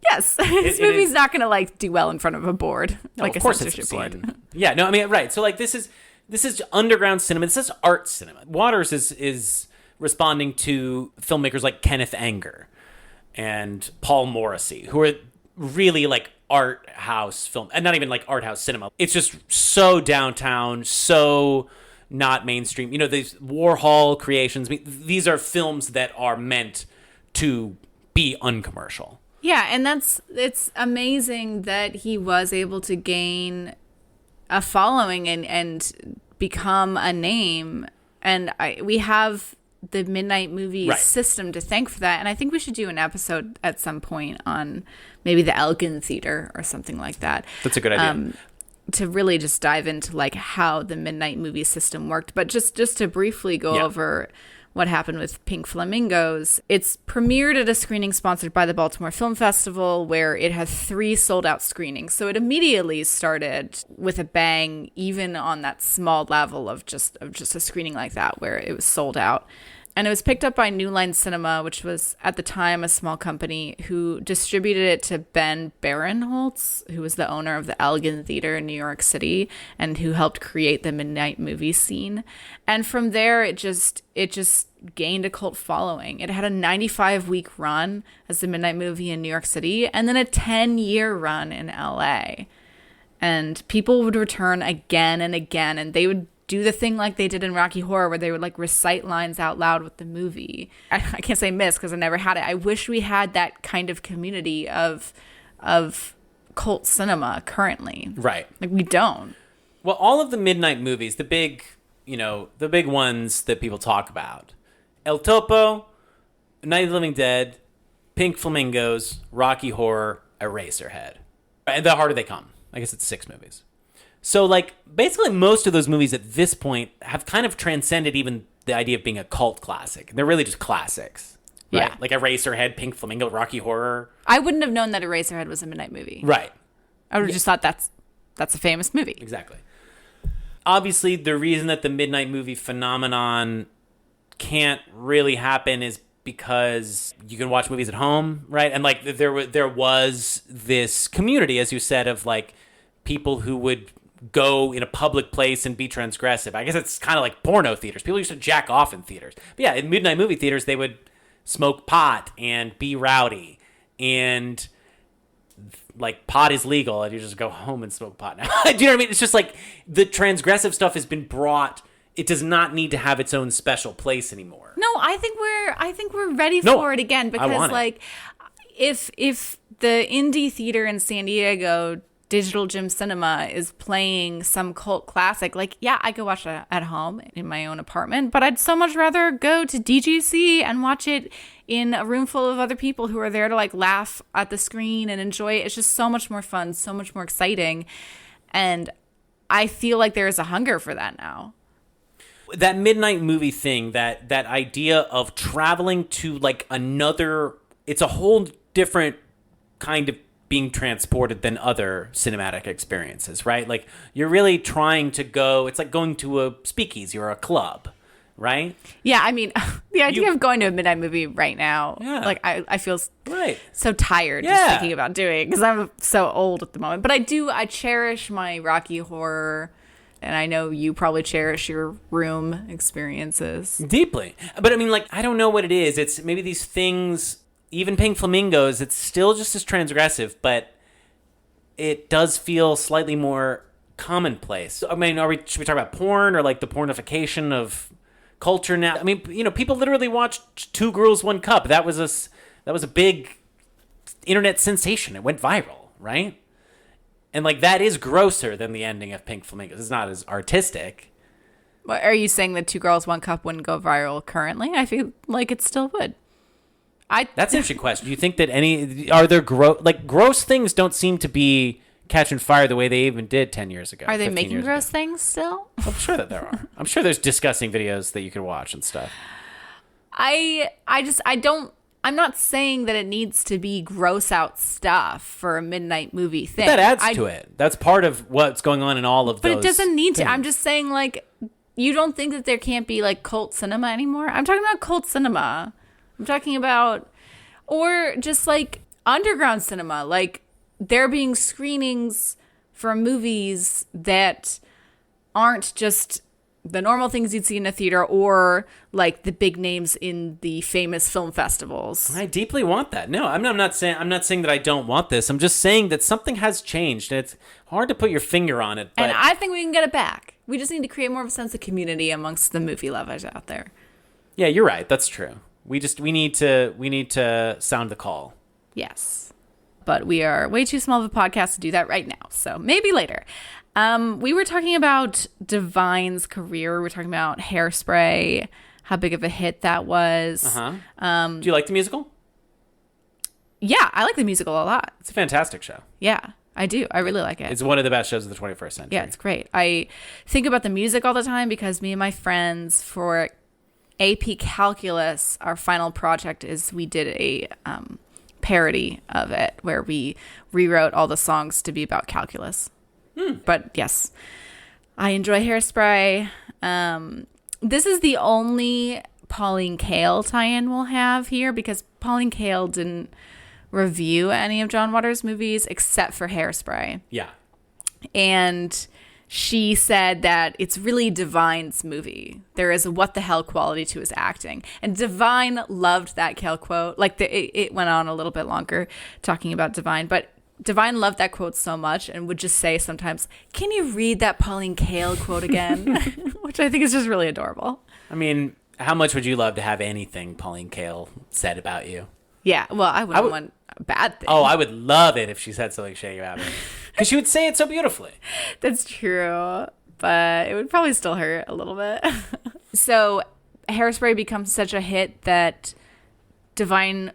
yes, this movie's not going to like do well in front of a board, like a censorship board. Yeah, no, I mean, right. So like this is underground cinema. This is art cinema. Waters is responding to filmmakers like Kenneth Anger and Paul Morrissey, who are really like art house film, and not even like art house cinema. It's just so downtown, so not mainstream. These Warhol creations. I mean, these are films that are meant to be uncommercial. Yeah, and it's amazing that he was able to gain a following and become a name. And we have the Midnight Movie system to thank for that. And I think we should do an episode at some point on maybe the Elgin Theater or something like that. That's a good idea. To really just dive into like how the Midnight Movie system worked. But just to briefly go over what happened with Pink Flamingos. It's premiered at a screening sponsored by the Baltimore Film Festival, where it had 3 sold-out screenings. So it immediately started with a bang, even on that small level of just a screening like that, where it was sold out. And it was picked up by New Line Cinema, which was at the time a small company, who distributed it to Ben Barinholtz, who was the owner of the Elgin Theater in New York City and who helped create the Midnight Movie scene. And from there, it just gained a cult following. It had a 95-week run as the Midnight Movie in New York City, and then a 10-year run in LA. And people would return again and again, and they would do the thing like they did in Rocky Horror, where they would like recite lines out loud with the movie. I can't say miss because I never had it. I wish we had that kind of community of cult cinema currently. Right. Like, we don't. Well, all of the midnight movies, the big ones that people talk about: El Topo, Night of the Living Dead, Pink Flamingos, Rocky Horror, Eraserhead. And The Harder They Come. I guess it's 6 movies. So, like, basically most of those movies at this point have kind of transcended even the idea of being a cult classic. They're really just classics. Right? Yeah. Like Eraserhead, Pink Flamingo, Rocky Horror. I wouldn't have known that Eraserhead was a Midnight Movie. Right. I would have just thought that's a famous movie. Exactly. Obviously, the reason that the Midnight Movie phenomenon can't really happen is because you can watch movies at home, right? And, like, there was this community, as you said, of, like, people who would go in a public place and be transgressive. I guess it's kind of like porno theaters. People used to jack off in theaters. But yeah, in midnight movie theaters, they would smoke pot and be rowdy. And, like, pot is legal, and you just go home and smoke pot now. Do you know what I mean? It's just like the transgressive stuff has been brought. It does not need to have its own special place anymore. No, I think we're ready for it again, because, like, if the indie theater in San Diego Digital Gym Cinema is playing some cult classic, like, yeah, I could watch it at home in my own apartment, but I'd so much rather go to DGC and watch it in a room full of other people who are there to like laugh at the screen and enjoy it. It's just so much more fun, so much more exciting. And I feel like there is a hunger for that now. That midnight movie thing, that idea of traveling to like another, it's a whole different kind of being transported than other cinematic experiences, right? Like you're really trying to go, it's like going to a speakeasy or a club, right? Yeah, I mean, the idea of going to a midnight movie right now, like I feel so tired just thinking about doing it because I'm so old at the moment. But I cherish my Rocky Horror, and I know you probably cherish your room experiences. Deeply. But I mean, like, I don't know what it is. It's maybe these things, even Pink Flamingos, it's still just as transgressive, but it does feel slightly more commonplace. I mean, should we talk about porn or like the pornification of culture now? I mean, you know, people literally watched Two Girls, One Cup. That was a big internet sensation. It went viral, right? And like that is grosser than the ending of Pink Flamingos. It's not as artistic. But are you saying that Two Girls, One Cup wouldn't go viral currently? I feel like it still would. That's an interesting question. Do you think that are there gross things don't seem to be catching fire the way they even did 10 years ago? Are they making gross things still? I'm sure that there are. I'm sure there's disgusting videos that you can watch and stuff. I'm not saying that it needs to be gross out stuff for a midnight movie thing. But that adds to it. That's part of what's going on in all of those. But it doesn't need things. to. I'm just saying, like, you don't think that there can't be like cult cinema anymore? I'm talking about cult cinema. I'm talking about, or just like underground cinema, like there being screenings for movies that aren't just the normal things you'd see in a theater or like the big names in the famous film festivals. I deeply want that. No, I'm not saying that I don't want this. I'm just saying that something has changed, and it's hard to put your finger on it. But and I think we can get it back. We just need to create more of a sense of community amongst the movie lovers out there. Yeah, you're right. That's true. We need to sound the call. Yes. But we are way too small of a podcast to do that right now. So maybe later. We were talking about Divine's career. We were talking about Hairspray, how big of a hit that was. Uh-huh. Do you like the musical? Yeah, I like the musical a lot. It's a fantastic show. Yeah, I do. I really like it. It's one of the best shows of the 21st century. Yeah, it's great. I think about the music all the time because me and my friends for AP Calculus, our final project is we did a parody of it where we rewrote all the songs to be about calculus. But yes, I enjoy Hairspray. This is the only Pauline Kael tie-in we'll have here because Pauline Kael didn't review any of John Waters' movies except for Hairspray. Yeah. And she said that it's really Divine's movie. There is a what the hell quality to his acting. And Divine loved that Kael quote. Like it went on a little bit longer talking about Divine, but Divine loved that quote so much and would just say sometimes, "Can you read that Pauline Kael quote again?" Which I think is just really adorable. I mean, how much would you love to have anything Pauline Kael said about you? Yeah, well, I wouldn't want a bad thing. Oh, I would love it if she said something shady about me. Because she would say it so beautifully. That's true, but it would probably still hurt a little bit. So Hairspray becomes such a hit that Divine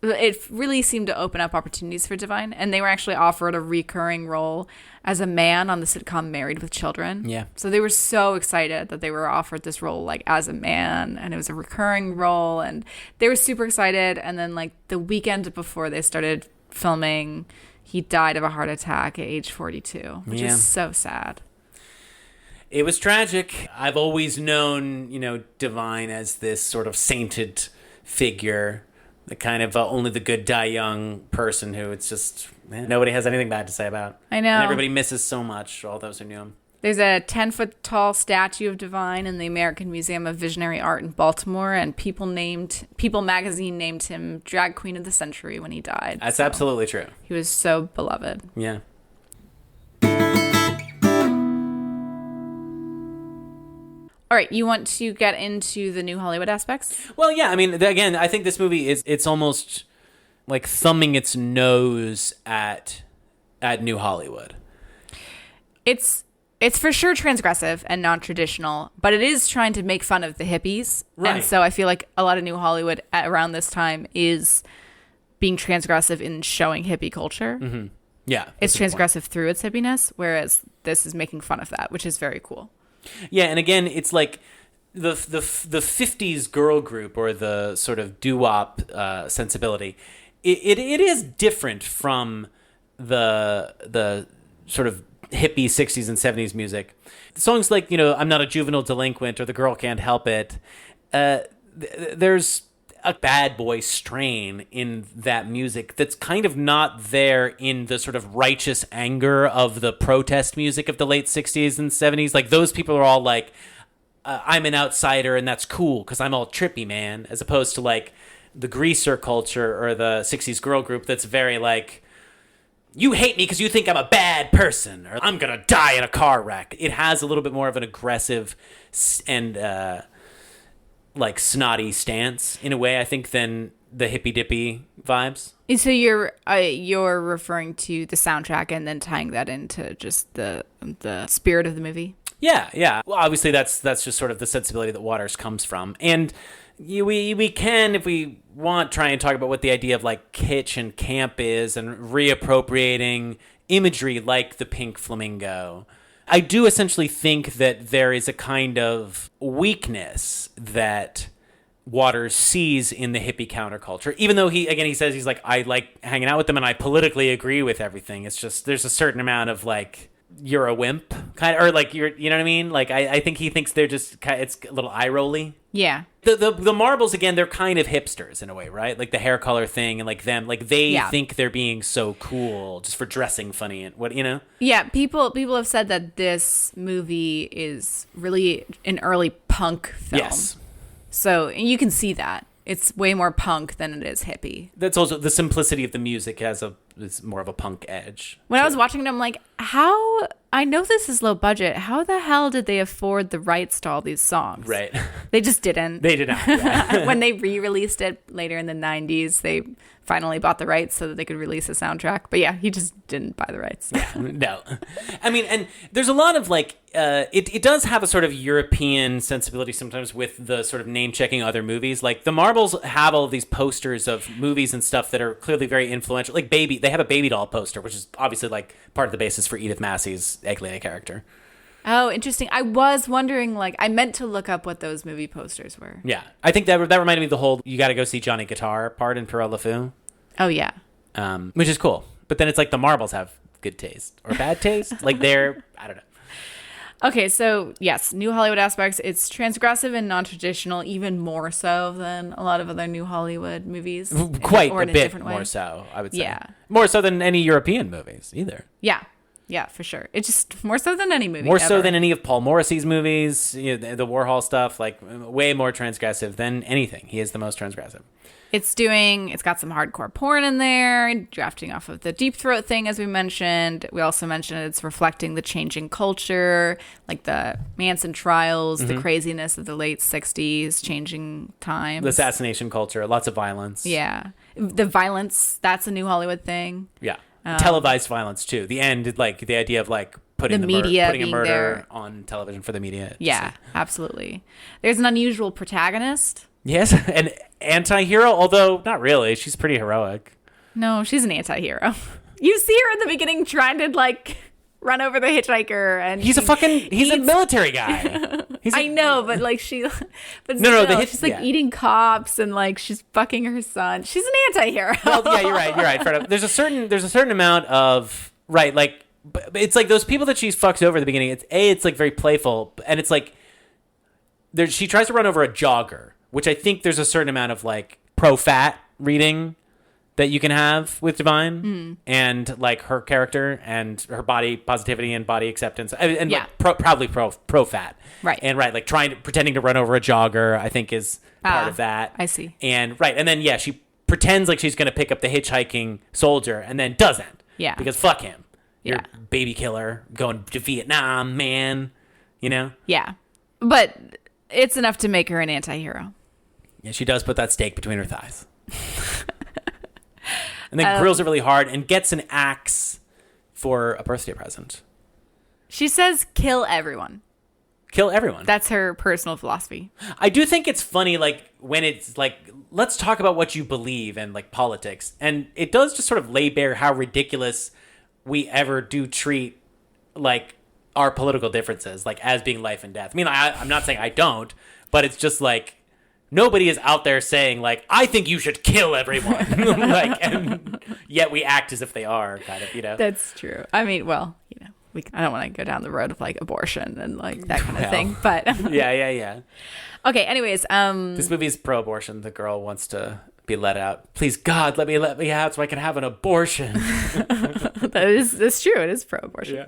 it really seemed to open up opportunities for Divine, and they were actually offered a recurring role as a man on the sitcom Married with Children. Yeah. So they were so excited that they were offered this role like as a man, and it was a recurring role, and they were super excited. And then like the weekend before they started filming, he died of a heart attack at age 42, which is so sad. It was tragic. I've always known, Divine as this sort of sainted figure. The kind of only the good die young person who it's just nobody has anything bad to say about. I know. And everybody misses so much, all those who knew him. There's a 10-foot tall statue of Divine in the American Museum of Visionary Art in Baltimore, and People magazine named him Drag Queen of the Century when he died. That's absolutely true. He was so beloved. Yeah. All right, you want to get into the new Hollywood aspects? Well, yeah, I mean, again, I think this movie it's almost like thumbing its nose at at New Hollywood. It's for sure transgressive and non-traditional, but it is trying to make fun of the hippies. Right. And so I feel like a lot of New Hollywood around this time is being transgressive in showing hippie culture. Mm-hmm. Yeah. It's transgressive through its hippiness, whereas this is making fun of that, which is very cool. Yeah, and again, it's like the 50s girl group, or the sort of doo-wop sensibility. It is different from the sort of hippie 60s and 70s music. Songs like, I'm Not a Juvenile Delinquent or The Girl Can't Help It. There's a bad boy strain in that music that's kind of not there in the sort of righteous anger of the protest music of the late 60s and 70s. Like, those people are all like, I'm an outsider and that's cool because I'm all trippy, man, as opposed to like the greaser culture or the 60s girl group that's very like, you hate me because you think I'm a bad person, or I'm going to die in a car wreck. It has a little bit more of an aggressive and like snotty stance in a way, I think, than the hippy dippy vibes. And so you're referring to the soundtrack and then tying that into just the spirit of the movie? Yeah. Well, obviously that's just sort of the sensibility that Waters comes from. And we can, if we want, try and talk about what the idea of like kitsch and camp is, and reappropriating imagery like the Pink Flamingo. I do essentially think that there is a kind of weakness that Waters sees in the hippie counterculture, even though he says he's like, I like hanging out with them and I politically agree with everything. It's just, there's a certain amount of like, you're a wimp kind of, or like you know what I mean? Like, I think he thinks they're just it's a little eye rolly. Yeah. The Marbles, again, they're kind of hipsters in a way, right? Like the hair color thing, and like them, like they think they're being so cool just for dressing funny and what, Yeah, people have said that this movie is really an early punk film. Yes. So you can see that. It's way more punk than it is hippie. That's also the simplicity of the music is more of a punk edge. When I was watching it, I'm like, I know this is low budget. How the hell did they afford the rights to all these songs? Right. They just didn't. They did not. Yeah. When they re-released it later in the 90s, they finally bought the rights so that they could release a soundtrack. But yeah, he just didn't buy the rights. Yeah, no. I mean, and there's a lot of like, it does have a sort of European sensibility sometimes with the sort of name-checking other movies. Like the Marbles have all of these posters of movies and stuff that are clearly very influential. Like they have a Baby Doll poster, which is obviously like part of the basis for Edith Massey's Egglina character. Oh, interesting. I was wondering, like, I meant to look up what those movie posters were. Yeah. I think that reminded me of the whole, you got to go see Johnny Guitar part in Pierrot Le Fou. Oh, yeah. Which is cool. But then it's like the Marbles have good taste or bad taste. Like they're, I don't know. Okay, so yes, New Hollywood aspects. It's transgressive and non-traditional, even more so than a lot of other New Hollywood movies. Quite or a in bit different way. more so, I would say. Yeah. More so than any European movies, either. Yeah, for sure. It's just more so than any movie. More ever. so than any of Paul Morrissey's movies, the Warhol stuff, like way more transgressive than anything. He is the most transgressive. It's got some hardcore porn in there, drafting off of the Deep Throat thing, as we mentioned. We also mentioned it's reflecting the changing culture, like the Manson trials, the craziness of the late 60s, changing times. The assassination culture, lots of violence. Yeah. The violence, that's a New Hollywood thing. Yeah. Televised violence, too. The end, like the idea of like putting the media putting a being murder there. on television for the media. Yeah, absolutely. There's an unusual protagonist. Yes, an anti-hero, although not really. She's pretty heroic. No, she's an anti-hero. You see her in the beginning trying to like run over the hitchhiker, and he's a military guy. I know, but like she's like eating cops and like she's fucking her son. She's an anti-hero. Well, yeah, you're right. Fair enough. There's a certain amount of right, like it's like those people that she fucks over at the beginning. It's like very playful, and it's like she tries to run over a jogger, which I think there's a certain amount of like pro-fat reading that you can have with Divine and like her character and her body positivity and body acceptance and yeah. like, probably pro-fat. Right. And right, like pretending to run over a jogger, I think is part of that. I see. And right. And then, yeah, she pretends like she's going to pick up the hitchhiking soldier and then doesn't. Yeah. Because fuck him. You're Yeah. a baby killer going to Vietnam, man. You know? Yeah. But it's enough to make her an anti-hero. Yeah, she does put that steak between her thighs. And then grills it really hard and gets an axe for a birthday present. She says kill everyone. Kill everyone. That's her personal philosophy. I do think it's funny, like, when it's like, let's talk about what you believe and, like, politics. And it does just sort of lay bare how ridiculous we ever do treat, like, our political differences, like, as being life and death. I mean, I'm not saying I don't, but it's just, like, nobody is out there saying, like, I think you should kill everyone. Like, and yet we act as if they are, kind of, you know? That's true. I mean, well, you know. I don't want to go down the road of like abortion and like that kind of thing, but yeah. Okay. Anyways, this movie is pro-abortion. The girl wants to be let out. Please, God, let me out so I can have an abortion. That's true. It is pro-abortion. Yeah.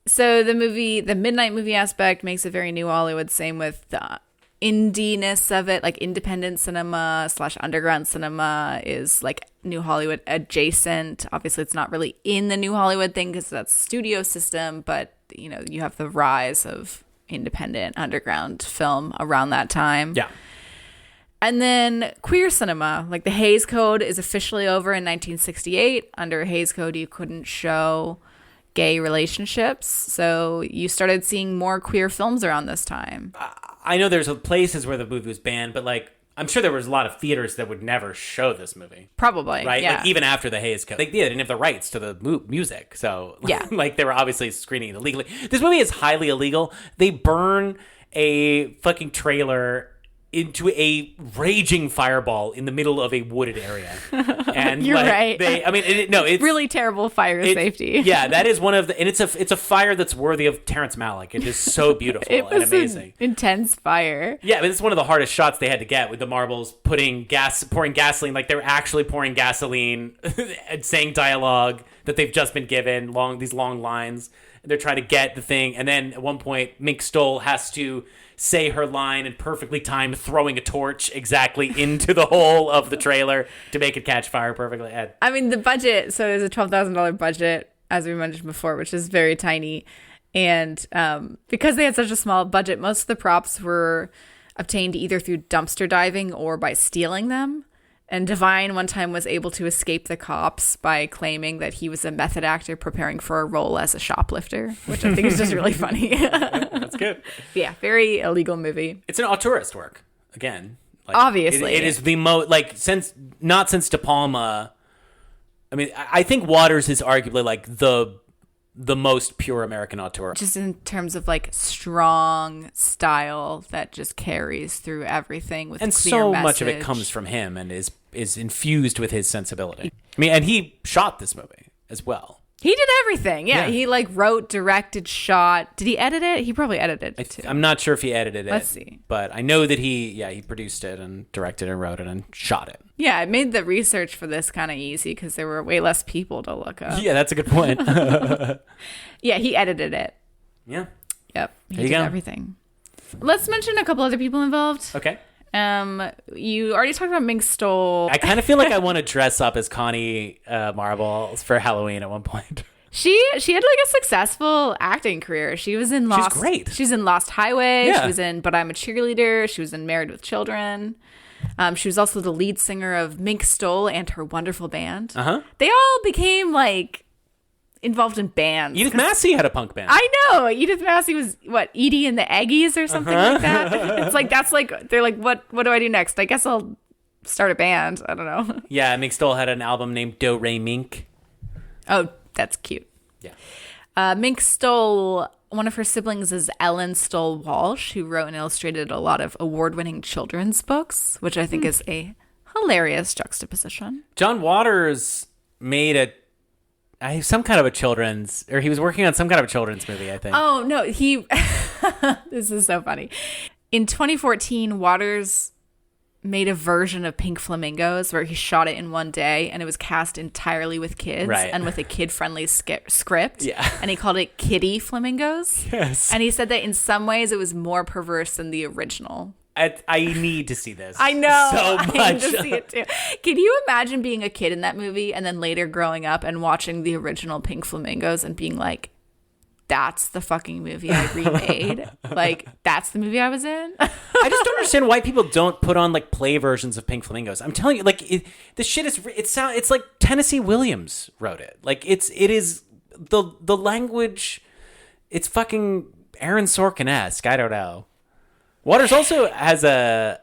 So the midnight movie aspect makes it very New Hollywood. Same with the indie-ness of it, like independent cinema / underground cinema is like New Hollywood adjacent. Obviously, it's not really in the New Hollywood thing because that's studio system, but you know, you have the rise of independent underground film around that time. Yeah. And then queer cinema, like the Hays Code is officially over in 1968. Under Hays Code, you couldn't show gay relationships, so you started seeing more queer films around this time. I know there's places where the movie was banned, but like I'm sure there was a lot of theaters that would never show this movie. Probably, right? Yeah. Like even after the Hays Code, they didn't have the rights to the music, so yeah, like they were obviously screening it illegally. This movie is highly illegal. They burn a fucking trailer into a raging fireball in the middle of a wooded area. And you're right. It's really terrible fire safety. Yeah, that is one of the, and it's a fire that's worthy of Terrence Malick. It is so beautiful and amazing. Intense fire. Yeah, but it's one of the hardest shots they had to get with the marbles pouring gasoline, like they're actually pouring gasoline and saying dialogue that they've just been given, these long lines. They're trying to get the thing, and then at one point, Mink Stoll has to say her line and perfectly time throwing a torch exactly into the hole of the trailer to make it catch fire perfectly. I mean, the budget, so there's a $12,000 budget, as we mentioned before, which is very tiny. And because they had such a small budget, most of the props were obtained either through dumpster diving or by stealing them. And Divine one time was able to escape the cops by claiming that he was a method actor preparing for a role as a shoplifter, which I think is just really funny. That's good. Yeah, very illegal movie. It's an auteurist work, again. Like, obviously. It is the most, like, since De Palma, I mean, I think Waters is arguably, like, the most pure American auteur. Just in terms of like strong style that just carries through everything with and clear so message. much of it comes from him and is infused with his sensibility. I mean, and he shot this movie as well. He did everything. Yeah. He like wrote, directed, shot. Did he edit it? He probably edited it too. I'm not sure if he edited it. Let's see. But I know that he produced it and directed and wrote it and shot it. Yeah, it made the research for this kind of easy because there were way less people to look up. Yeah, that's a good point. Yeah, he edited it. Yeah. Yep. He did everything. Let's mention a couple other people involved. Okay. You already talked about Mink Stoll. I kind of feel like I want to dress up as Connie Marble for Halloween at one point. She had like a successful acting career. She was in Lost. She's great. She was in Lost Highway. Yeah. She was in But I'm a Cheerleader. She was in Married with Children. She was also the lead singer of Mink Stoll and her wonderful band. Uh-huh. They all became like involved in bands. Edith Massey had a punk band. I know. Edith Massey was what, Edie and the Eggies or something like that. It's like that's like they're like, what do I do next? I guess I'll start a band. I don't know. Yeah, Mink Stoll had an album named Do Re Mink. Oh, that's cute. Yeah. Mink Stoll, one of her siblings is Ellen Stoll Walsh, who wrote and illustrated a lot of award-winning children's books, which I think is a hilarious juxtaposition. John Waters made some kind of a children's, or he was working on some kind of a children's movie, I think. Oh, no, this is so funny. In 2014, Waters made a version of Pink Flamingos where he shot it in one day and it was cast entirely with kids and with a kid-friendly script. Yeah. And he called it Kiddie Flamingos. Yes. And he said that in some ways it was more perverse than the original. I need to see this. I know. So much. I need to see it too. Can you imagine being a kid in that movie and then later growing up and watching the original Pink Flamingos and being like, that's the fucking movie I remade? Like, that's the movie I was in? I just don't understand why people don't put on like play versions of Pink Flamingos. I'm telling you, like this shit is, it's like Tennessee Williams wrote it. Like it is the language, it's fucking Aaron Sorkin-esque. I don't know. Waters also has a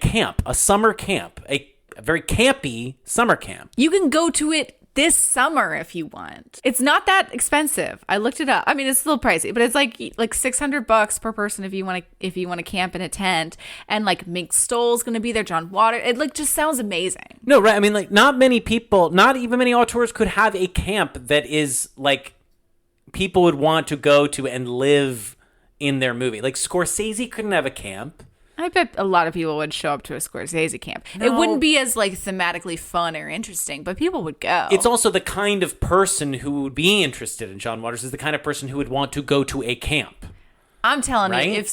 camp, a summer camp, a very campy summer camp. You can go to it this summer if you want. It's not that expensive. I looked it up. I mean, it's still pricey, but it's like $600 per person if you want to camp in a tent. And like Mink Stoll's going to be there. John Waters. It like just sounds amazing. No, right? I mean, like not many people, not even many auteurs could have a camp that is like people would want to go to and live in their movie. Like Scorsese couldn't have a camp. I bet a lot of people would show up to a Scorsese camp. No. It wouldn't be as like thematically fun or interesting, but people would go. It's also the kind of person who would be interested in John Waters is the kind of person who would want to go to a camp. I'm telling right? you,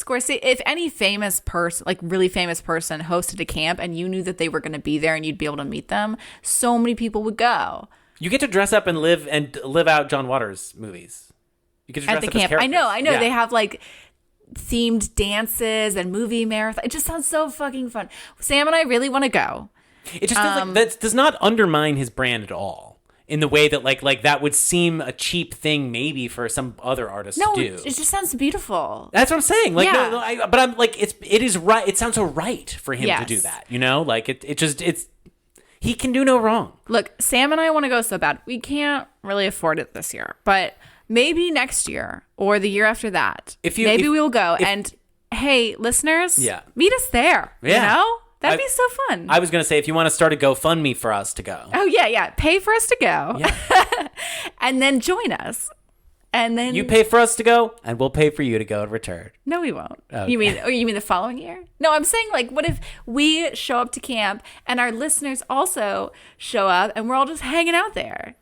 if any famous person, like really famous person, hosted a camp and you knew that they were going to be there and you'd be able to meet them, so many people would go. You get to dress up and live out John Waters movies. You get to dress At the up as camp. characters. I know. Yeah. They have like themed dances and movie marathon. It just sounds so fucking fun. Sam and I really want to go. It just feels like that does not undermine his brand at all in the way that like that would seem a cheap thing maybe for some other artist to do. It just sounds beautiful. That's what I'm saying. Like, Yeah. but I'm like, it is right. It sounds so right for him Yes. to do that. You know, like it's he can do no wrong. Look, Sam and I want to go so bad. We can't really afford it this year, but maybe next year or the year after that. Maybe we will go. And hey, listeners, meet us there. Yeah. You know? That'd be so fun. I was going to say, if you want to start a GoFundMe for us to go. Oh, yeah. Pay for us to go. Yeah. And then join us. And then you pay for us to go, and we'll pay for you to go in return. No, we won't. Okay. You mean the following year? No, I'm saying like, what if we show up to camp and our listeners also show up and we're all just hanging out there?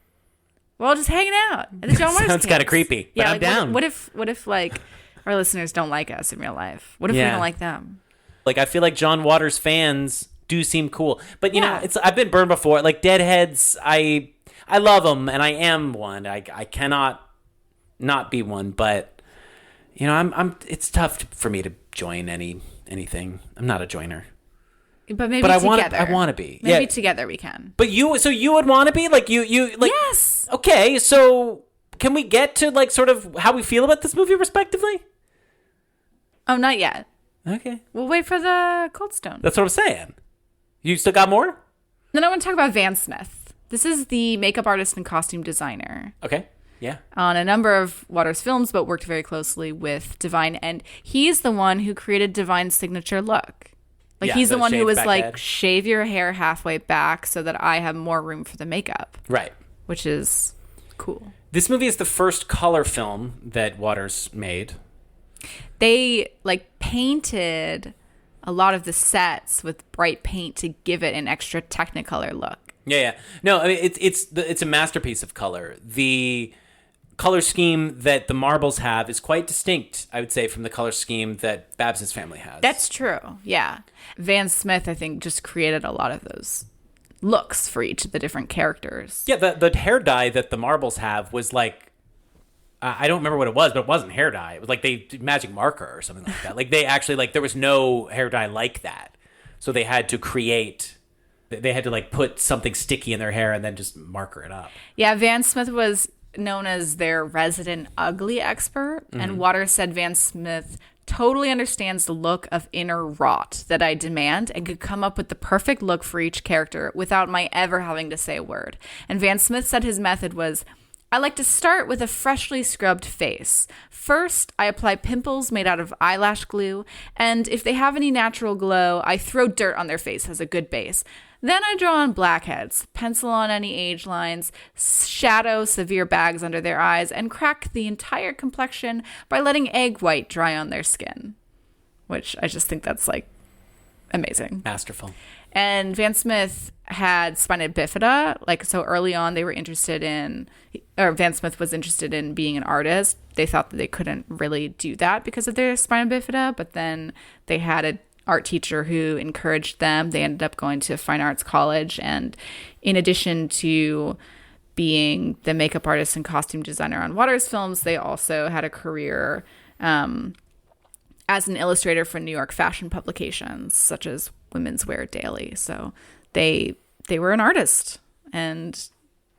We're all just hanging out at the John Waters Sounds kind of creepy, but I'm down. What if like our listeners don't like us in real life? What if we don't like them? Like, I feel like John Waters fans do seem cool, but you know, I've been burned before. Like Deadheads, I love them, and I am one. I cannot not be one, but you know, it's tough for me to join anything. I'm not a joiner. But maybe I together. want to be. Maybe together we can. But you would want to be like you like yes. Okay, so can we get to like sort of how we feel about this movie respectively? Oh, not yet. Okay. We'll wait for the Cold Stone. That's what I'm saying. You still got more? Then I want to talk about Van Smith. This is the makeup artist and costume designer. Okay. Yeah. On a number of Waters films, but worked very closely with Divine. And he's the one who created Divine's signature look. Like, he's the one who was like, head. Shave your hair halfway back so that I have more room for the makeup. Right. Which is cool. This movie is the first color film that Waters made. They like painted a lot of the sets with bright paint to give it an extra Technicolor look. Yeah. No, I mean it's a masterpiece of color. The color scheme that the marbles have is quite distinct, I would say, from the color scheme that Babs's family has. That's true. Yeah. Van Smith, I think, just created a lot of those looks for each of the different characters. Yeah, the hair dye that the marbles have was like, I don't remember what it was, but it wasn't hair dye. It was like they did magic marker or something like that. Like they actually, like there was no hair dye like that. So they had to like put something sticky in their hair and then just marker it up. Yeah, Van Smith was known as their resident ugly expert. Mm-hmm. And Waters said Van Smith totally understands the look of inner rot that I demand and could come up with the perfect look for each character without my ever having to say a word. And Van Smith said his method was, I like to start with a freshly scrubbed face. First, I apply pimples made out of eyelash glue, and if they have any natural glow, I throw dirt on their face as a good base. Then I draw on blackheads, pencil on any age lines, shadow severe bags under their eyes, and crack the entire complexion by letting egg white dry on their skin. Which I just think that's, like, amazing. Masterful. And Van Smith had spina bifida. Like, so early on, Van Smith was interested in being an artist. They thought that they couldn't really do that because of their spina bifida, but then they had an art teacher who encouraged them. They ended up going to fine arts college, and in addition to being the makeup artist and costume designer on Waters films, they also had a career as an illustrator for New York fashion publications such as Women's Wear Daily. So they were an artist, and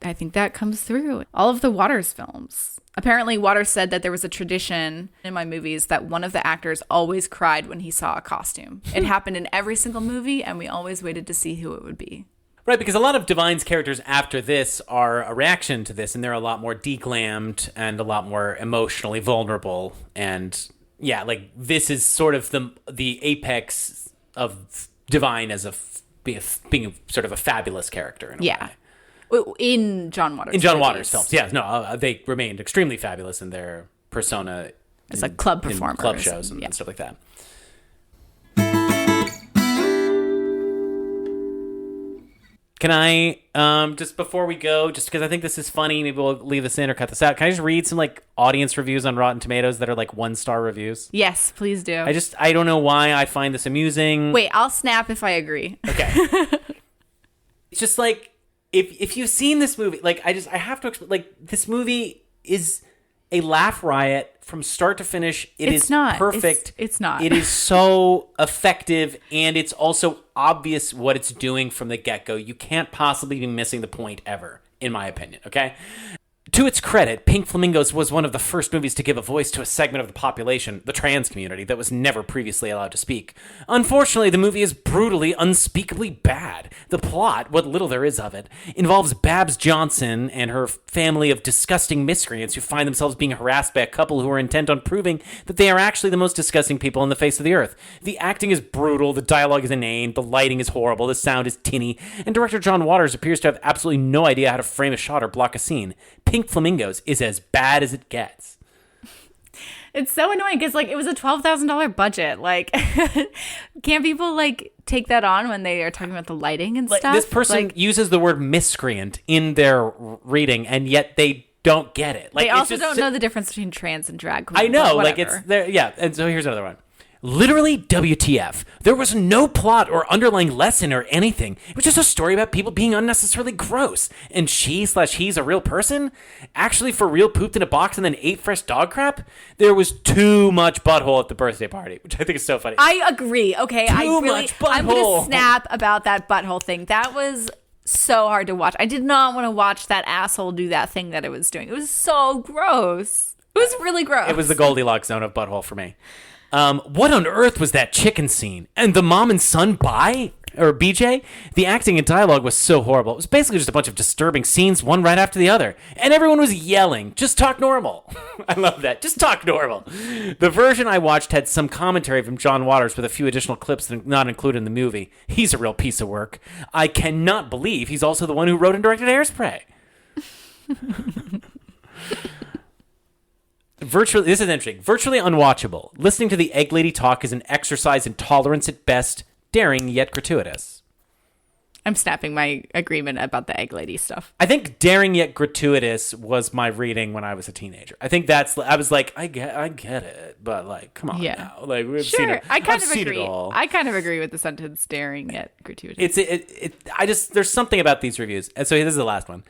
I think that comes through. All of the Waters films. Apparently, Waters said that there was a tradition in my movies that one of the actors always cried when he saw a costume. It happened in every single movie, and we always waited to see who it would be. Right, because a lot of Divine's characters after this are a reaction to this, and they're a lot more deglammed and a lot more emotionally vulnerable. And yeah, like this is sort of the apex of Divine as being sort of a fabulous character in a way. In John Waters. In John Waters films, yes. No, they remained extremely fabulous in their persona. As like club performers. Club shows and stuff like that. Can I, just before we go, just because I think this is funny, maybe we'll leave this in or cut this out. Can I just read some like audience reviews on Rotten Tomatoes that are like 1-star reviews? Yes, please do. I don't know why I find this amusing. Wait, I'll snap if I agree. Okay. It's just like, if you've seen this movie, like I have to explain, like this movie is a laugh riot from start to finish. It's not perfect. It's not. It is so effective, and it's also obvious what it's doing from the get-go. You can't possibly be missing the point ever, in my opinion, okay? To its credit, Pink Flamingos was one of the first movies to give a voice to a segment of the population, the trans community, that was never previously allowed to speak. Unfortunately, the movie is brutally, unspeakably bad. The plot, what little there is of it, involves Babs Johnson and her family of disgusting miscreants who find themselves being harassed by a couple who are intent on proving that they are actually the most disgusting people on the face of the earth. The acting is brutal, the dialogue is inane, the lighting is horrible, the sound is tinny, and director John Waters appears to have absolutely no idea how to frame a shot or block a scene. Pink Flamingos is as bad as it gets. It's so annoying because like it was a $12,000 budget. Like, can't people like take that on when they are talking about the lighting and stuff? This person uses the word miscreant in their reading, and yet they don't get it. Like, they also don't know the difference between trans and drag queen. I know, like it's there. Yeah, and so here's another one. Literally WTF. There was no plot or underlying lesson or anything. It was just a story about people being unnecessarily gross. And she/he's a real person? Actually for real pooped in a box and then ate fresh dog crap? There was too much butthole at the birthday party, which I think is so funny. I agree. Okay, much butthole. I'm going to snap about that butthole thing. That was so hard to watch. I did not want to watch that asshole do that thing that it was doing. It was so gross. It was really gross. It was the Goldilocks zone of butthole for me. What on earth was that chicken scene? And the mom and son BJ? The acting and dialogue was so horrible. It was basically just a bunch of disturbing scenes, one right after the other. And everyone was yelling, just talk normal. I love that. Just talk normal. The version I watched had some commentary from John Waters with a few additional clips that are not included in the movie. He's a real piece of work. I cannot believe he's also the one who wrote and directed Hairspray. This is interesting. Virtually unwatchable. Listening to the egg lady talk is an exercise in tolerance at best, daring yet gratuitous. I'm snapping my agreement about the egg lady stuff. I think daring yet gratuitous was my reading when I was a teenager. I think I was like, I get it, but like, come on now. Like, we've seen it. I kind of seen agree. It all. I kind of agree with the sentence daring yet gratuitous. There's something about these reviews. And so this is the last one.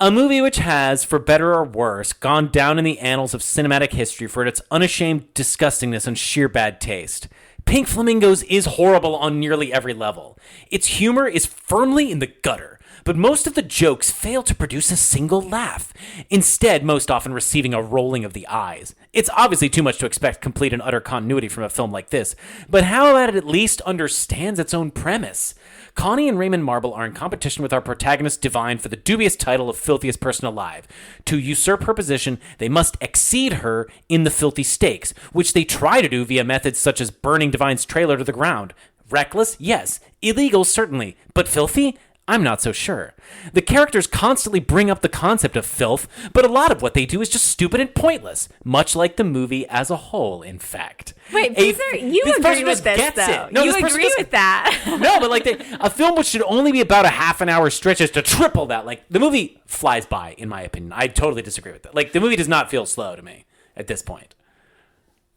A movie which has, for better or worse, gone down in the annals of cinematic history for its unashamed disgustingness and sheer bad taste. Pink Flamingos is horrible on nearly every level. Its humor is firmly in the gutter, but most of the jokes fail to produce a single laugh, instead most often receiving a rolling of the eyes. It's obviously too much to expect complete and utter continuity from a film like this, but how about it at least understands its own premise? Connie and Raymond Marble are in competition with our protagonist Divine for the dubious title of filthiest person alive. To usurp her position, they must exceed her in the filthy stakes, which they try to do via methods such as burning Divine's trailer to the ground. Reckless? Yes. Illegal? Certainly. But filthy? I'm not so sure. The characters constantly bring up the concept of filth, but a lot of what they do is just stupid and pointless, much like the movie as a whole, in fact. Wait, you agree with this, though. No, you agree with that. No, but like a film which should only be about a half an hour stretches to triple that. Like, the movie flies by, in my opinion. I totally disagree with that. Like, the movie does not feel slow to me at this point.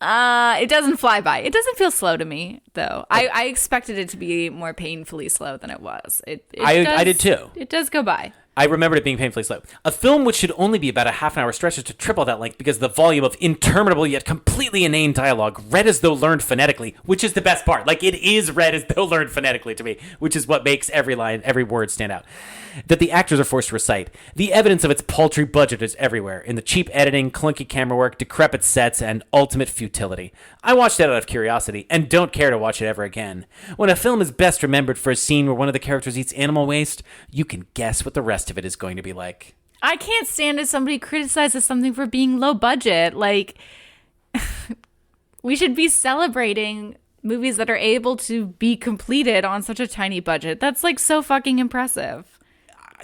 It doesn't fly by. It doesn't feel slow to me, though. I expected it to be more painfully slow than it was. I did too. It does go by. I remembered it being painfully slow. A film which should only be about a half an hour stretches to triple that length because of the volume of interminable yet completely inane dialogue, read as though learned phonetically, which is the best part. Like, it is read as though learned phonetically to me, which is what makes every line, every word stand out. That the actors are forced to recite. The evidence of its paltry budget is everywhere, in the cheap editing, clunky camera work, decrepit sets, and ultimate futility. I watched it out of curiosity, and don't care to watch it ever again. When a film is best remembered for a scene where one of the characters eats animal waste, you can guess what the rest of it is going to be like. I can't stand if somebody criticizes something for being low budget. Like, we should be celebrating movies that are able to be completed on such a tiny budget. That's like so fucking impressive.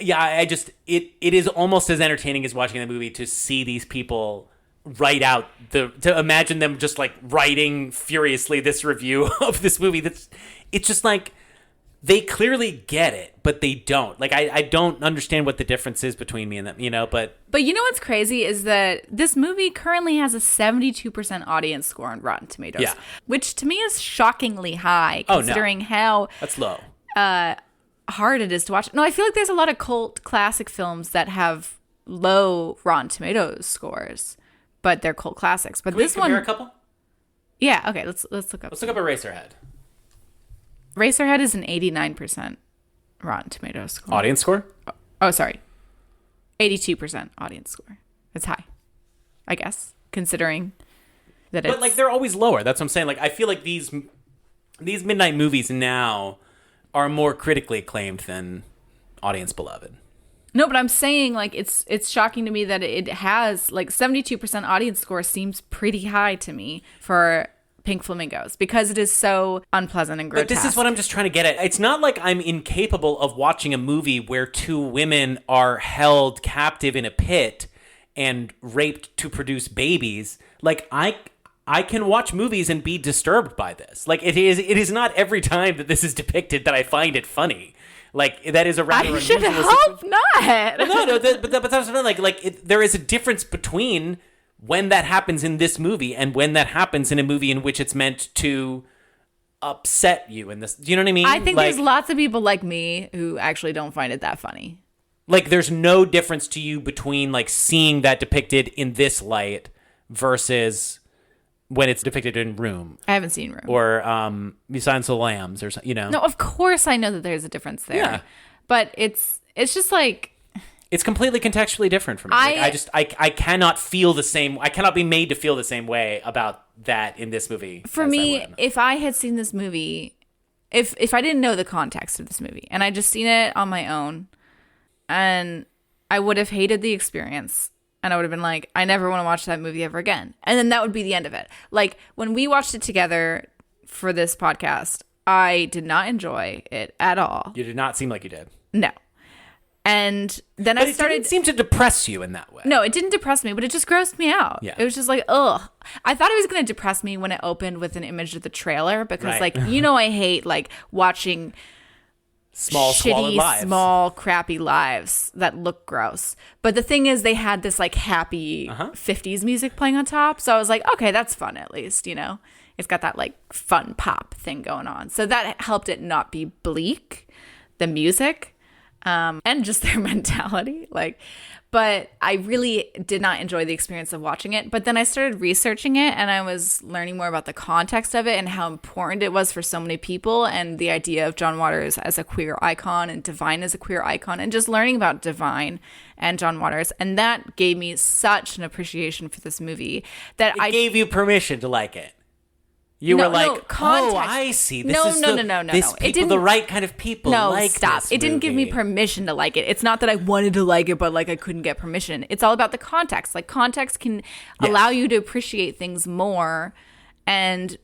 Yeah, it is almost as entertaining as watching the movie to see these people write out to imagine them just like writing furiously this review of this movie. It's just like, they clearly get it, but they don't. Like, I don't understand what the difference is between me and them, you know, but you know what's crazy is that this movie currently has a 72% audience score on Rotten Tomatoes, yeah, which to me is shockingly high considering how that's low. Hard it is to watch. No, I feel like there's a lot of cult classic films that have low Rotten Tomatoes scores, but they're cult classics. But Can this we compare one, a couple? Yeah, okay, let's look up. Let's look up Eraserhead. Eraserhead is an 89% Rotten Tomatoes score. Audience score? Oh, sorry. 82% audience score. It's high, I guess, considering that it's... But, like, they're always lower. That's what I'm saying. Like, I feel like these midnight movies now are more critically acclaimed than audience beloved. No, but I'm saying, like, it's shocking to me that it has, like, 72% audience score seems pretty high to me for Pink Flamingos because it is so unpleasant and grotesque. But this is what I'm just trying to get at. It's not like I'm incapable of watching a movie where two women are held captive in a pit and raped to produce babies. Like, I can watch movies and be disturbed by this. Like, it is not every time that this is depicted that I find it funny. Like, that is a rather I should hope not. Well, no, but that's what I'm saying. There is a difference between when that happens in this movie and when that happens in a movie in which it's meant to upset you. In this, do you know what I mean? I think there's lots of people like me who actually don't find it that funny. Like, there's no difference to you between, like, seeing that depicted in this light versus when it's depicted in Room. I haven't seen Room. Or Silence of the Lambs, or, you know. No, of course I know that there's a difference there. Yeah. But it's just like... It's completely contextually different for me. I cannot feel the same... I cannot be made to feel the same way about that in this movie. For me, if I had seen this movie... If I didn't know the context of this movie, and I just seen it on my own, and I would have hated the experience... And I would have been like, I never want to watch that movie ever again. And then that would be the end of it. Like, when we watched it together for this podcast, I did not enjoy it at all. You did not seem like you did. No. And then but I started... It didn't seem to depress you in that way. No, it didn't depress me, but it just grossed me out. Yeah. It was just like, ugh. I thought it was going to depress me when it opened with an image of the trailer. Because, right. like, you know I hate, like, watching... small, crappy lives that look gross. But the thing is, they had this like happy 50s music playing on top. So I was like, okay, that's fun at least, you know? It's got that like fun pop thing going on. So that helped it not be bleak, the music, and just their mentality. But I really did not enjoy the experience of watching it. But then I started researching it and I was learning more about the context of it and how important it was for so many people and the idea of John Waters as a queer icon and Divine as a queer icon and just learning about Divine and John Waters. And that gave me such an appreciation for this movie that it gave you permission to like it. You were like, oh, I see. This is the right kind of people. No, like stop. This it didn't give me permission to like it. It's not that I wanted to like it, but like I couldn't get permission. It's all about the context. Like context can allow you to appreciate things more, and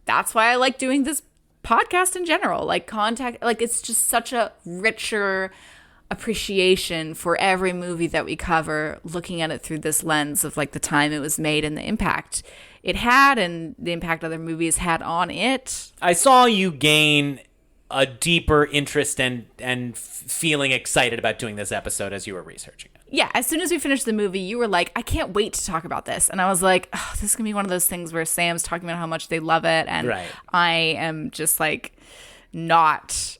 that's why I like doing this podcast in general. Like context, like it's just such a richer appreciation for every movie that we cover, looking at it through this lens of like the time it was made and the impact it had and the impact other movies had on it. I saw you gain a deeper interest and feeling excited about doing this episode as you were researching it. Yeah, as soon as we finished the movie, you were like, I can't wait to talk about this. And I was like, oh, this is going to be one of those things where Sam's talking about how much they love it. And I am just like not...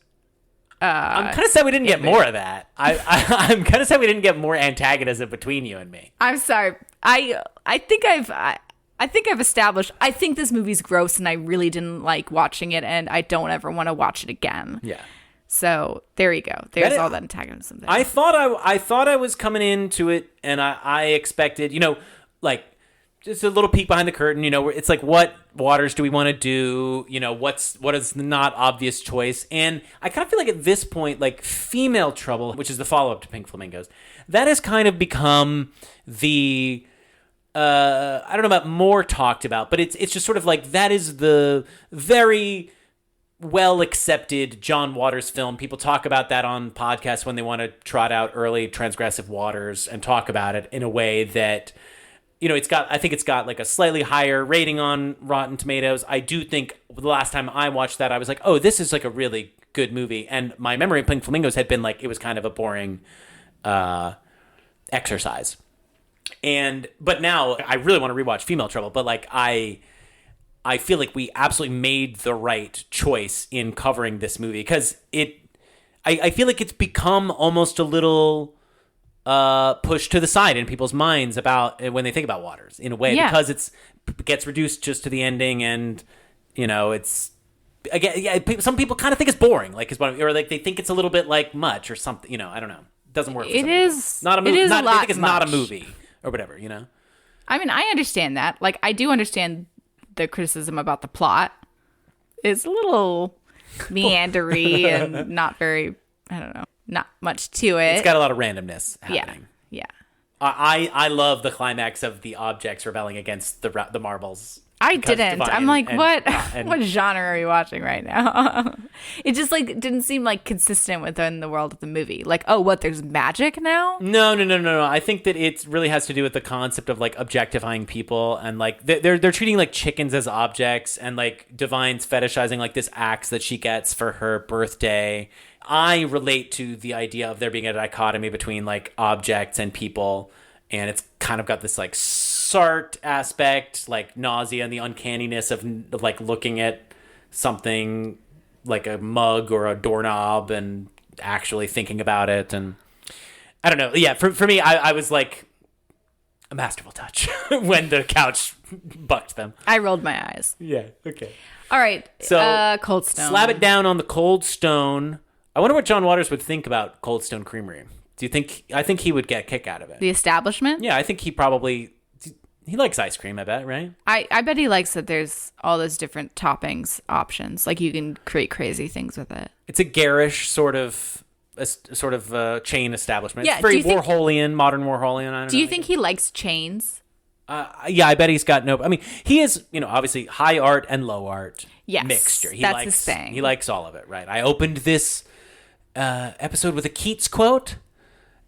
I'm kind of sad we didn't get more of that. I'm kind of sad we didn't get more antagonism between you and me. I'm sorry. I think I've established. I think this movie's gross, and I really didn't like watching it, and I don't ever want to watch it again. Yeah. So there you go. There's all that antagonism there. I thought I was coming into it, and I expected, like just a little peek behind the curtain. Where it's like, what waters do we want to do? What is the not obvious choice? And I kind of feel like at this point, like Female Trouble, which is the follow up to Pink Flamingos, that has kind of become the I don't know about more talked about, but it's just sort of like that is the very well accepted John Waters film. People talk about that on podcasts when they want to trot out early transgressive waters and talk about it in a way that, I think it's got like a slightly higher rating on Rotten Tomatoes. I do think the last time I watched that, I was like, oh, this is like a really good movie. And my memory of Pink Flamingos had been like, it was kind of a boring exercise. But now I really want to rewatch Female Trouble, but like I feel like we absolutely made the right choice in covering this movie because I feel like it's become almost a little pushed to the side in people's minds about when they think about Waters in a way because it gets reduced just to the ending and it's again some people kind of think it's boring or like they think it's a little bit like much or something I don't know, it doesn't work. It is not a movie. It is they think it's much. not a movie or whatever. I mean, I understand that. Like, I do understand the criticism about the plot. It's a little meandery and not very, I don't know, not much to it. It's got a lot of randomness happening. Yeah. I love the climax of the objects rebelling against the marbles. I didn't. I'm like, what? And what genre are you watching right now? It just like didn't seem like consistent within the world of the movie. Like, oh, what? There's magic now? No. I think that it really has to do with the concept of like objectifying people and like they're treating like chickens as objects and like Divine's fetishizing like this axe that she gets for her birthday. I relate to the idea of there being a dichotomy between like objects and people, and it's kind of got this like Sartre aspect, like nausea and the uncanniness of like looking at something like a mug or a doorknob and actually thinking about it. And I don't know. Yeah, for me, I was like a masterful touch when the couch bucked them. I rolled my eyes. Yeah. Okay. All right. So Cold Stone. Slab it down on the Cold Stone. I wonder what John Waters would think about Cold Stone Creamery. Do you think? I think he would get a kick out of it. The establishment? Yeah, I think he likes ice cream, I bet, right? I bet he likes that there's all those different toppings options. Like you can create crazy things with it. It's a garish sort of chain establishment. Yeah, it's very Warholian, modern Warholian. Do you think he likes chains? Yeah, I bet he's got no. I mean, he is, obviously high art and low art mixture. That's his thing. He likes all of it, right? I opened this episode with a Keats quote.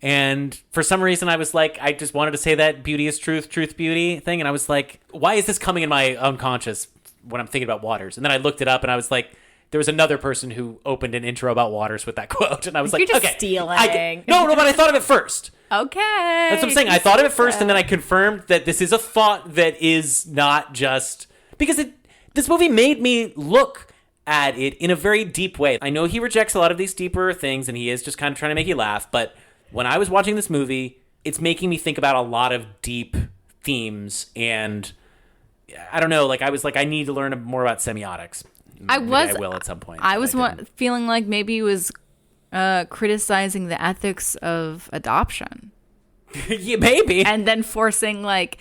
And for some reason, I was like, I just wanted to say that beauty is truth, truth, beauty thing. And I was like, why is this coming in my unconscious when I'm thinking about Waters? And then I looked it up and I was like, there was another person who opened an intro about Waters with that quote. And I was like, you're just okay. stealing. No, but I thought of it first. Okay. That's what I'm saying. I thought of it first and then I confirmed that this is a thought that is not just... Because this movie made me look at it in a very deep way. I know he rejects a lot of these deeper things and he is just kind of trying to make you laugh, but... When I was watching this movie, it's making me think about a lot of deep themes, and I don't know, like I was like, I need to learn more about semiotics. I will at some point. I was feeling like maybe he was criticizing the ethics of adoption. Yeah, maybe. And then forcing like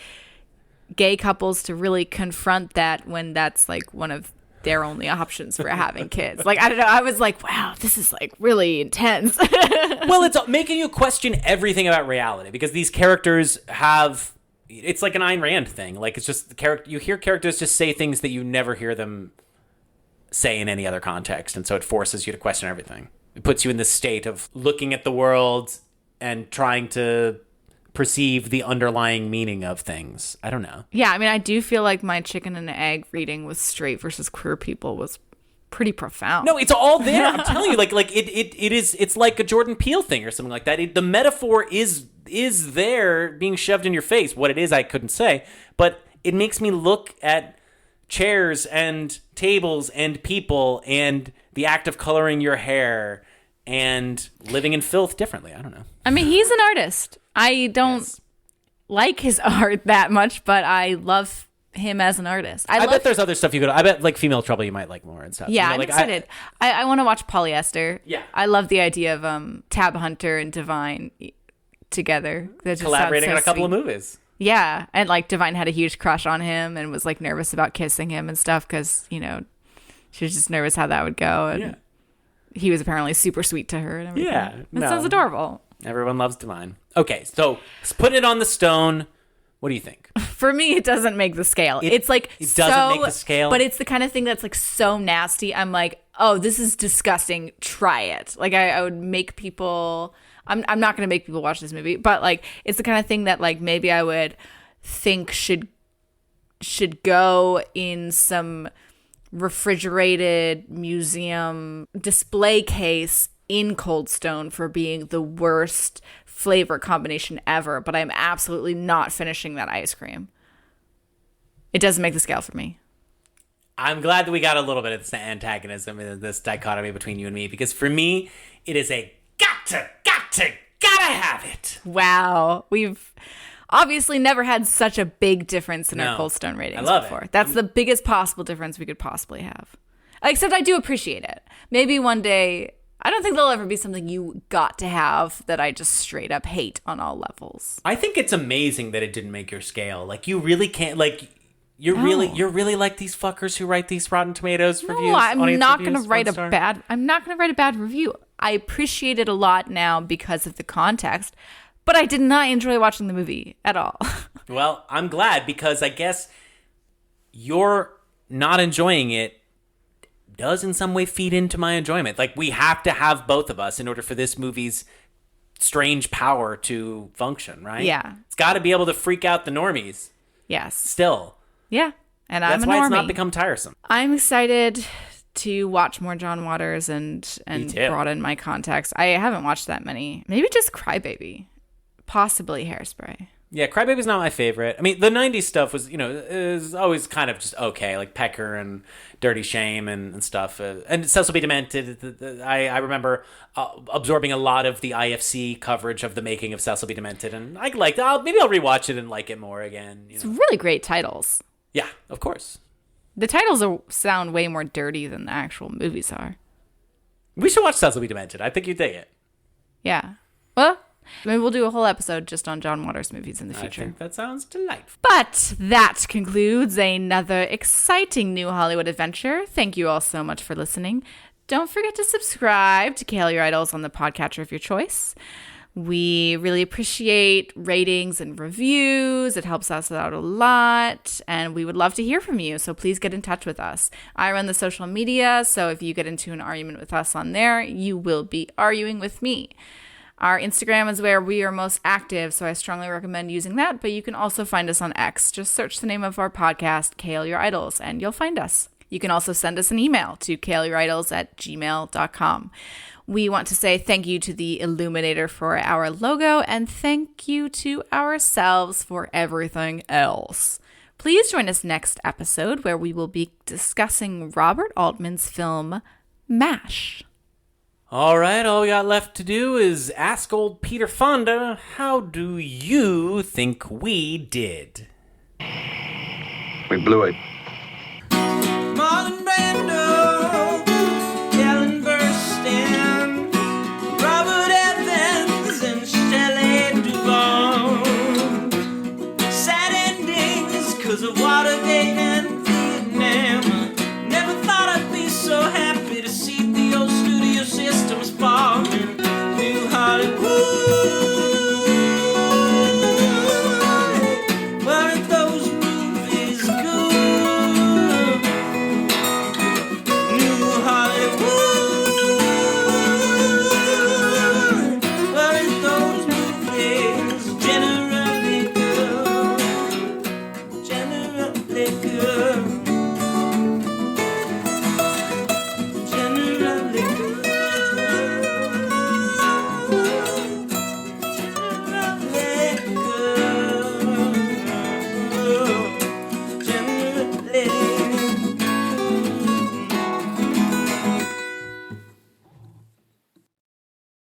gay couples to really confront that when that's like one of their only options for having kids. Like, I don't know. I was like, wow, this is like really intense. Well, it's making you question everything about reality because these characters have, it's like an Ayn Rand thing. Like, it's just you hear characters just say things that you never hear them say in any other context. And so it forces you to question everything. It puts you in this state of looking at the world and trying to perceive the underlying meaning of things. I don't know. Yeah, I mean, I do feel like my chicken and egg reading with straight versus queer people was pretty profound. No, it's all there. I'm telling you, like it's like a Jordan Peele thing or something like that. The metaphor is there being shoved in your face. What it is, I couldn't say, but it makes me look at chairs and tables and people and the act of coloring your hair and living in filth differently. I don't know. I mean, he's an artist. I don't like his art that much, but I love him as an artist. I bet there's other stuff you could. I bet like Female Trouble you might like more and stuff. Yeah, I'm excited. I want to watch Polyester. Yeah. I love the idea of Tab Hunter and Divine together. That just collaborating sounds so on a couple of sweet. movies. Yeah, and like Divine had a huge crush on him and was like nervous about kissing him and stuff because she was just nervous how that would go. And he was apparently super sweet to her and everything. Yeah, that sounds adorable. Everyone loves Divine. Okay, so let's put it on the stone. What do you think? For me, it doesn't make the scale. It's like it doesn't make the scale, but it's the kind of thing that's like so nasty. I'm like, oh, this is disgusting. Try it. Like I would make people. I'm not going to make people watch this movie, but like it's the kind of thing that like maybe I would think should go in some refrigerated museum display case in Cold Stone for being the worst flavor combination ever, but I'm absolutely not finishing that ice cream. It doesn't make the scale for me. I'm glad that we got a little bit of this antagonism and this dichotomy between you and me, because for me, it is a gotta have it. Wow. We've obviously never had such a big difference in our Cold Stone ratings I love before. it. That's the biggest possible difference we could possibly have. Except I do appreciate it. Maybe one day, I don't think there'll ever be something you got to have that I just straight up hate on all levels. I think it's amazing that it didn't make your scale. Like you really can't you're really like these fuckers who write these Rotten Tomatoes reviews. No, I'm not going to write I'm not going to write a bad review. I appreciate it a lot now because of the context, but I did not enjoy watching the movie at all. Well, I'm glad, because I guess you're not enjoying it does in some way feed into my enjoyment. Like we have to have both of us in order for this movie's strange power to function, right? Yeah. It's got to be able to freak out the normies. Yes. Still. Yeah. And That's I'm a why normie. it's not become tiresome. I'm excited to watch more John Waters and too. broaden my context. I haven't watched that many. Maybe just Crybaby. Possibly Hairspray. Yeah, Crybaby's not my favorite. I mean, the 90s stuff was, is always kind of just okay, like Pecker and Dirty Shame and stuff. And Cecil B. Demented, I remember absorbing a lot of the IFC coverage of the making of Cecil B. Demented, and I liked it. Maybe I'll rewatch it and like it more again. It's really great titles. Yeah, of course. The titles sound way more dirty than the actual movies are. We should watch Cecil B. Demented. I think you'd dig it. Yeah. Well, maybe we'll do a whole episode just on John Waters movies in the I future. think that sounds delightful. But that concludes another exciting new Hollywood adventure. Thank you all so much for listening. Don't forget to subscribe to Kale Your Idols on the podcatcher of your choice. We really appreciate ratings and reviews. It helps us out a lot, and we would love to hear from you, so please get in touch with us. I run the social media, so if you get into an argument with us on there, you will be arguing with me. Our Instagram is where we are most active, so I strongly recommend using that, but you can also find us on X. Just search the name of our podcast, Kale Your Idols, and you'll find us. You can also send us an email to kaleyouridols@gmail.com. We want to say thank you to the Illuminator for our logo, and thank you to ourselves for everything else. Please join us next episode, where we will be discussing Robert Altman's film, MASH. All right, all we got left to do is ask old Peter Fonda, how do you think we did? We blew it.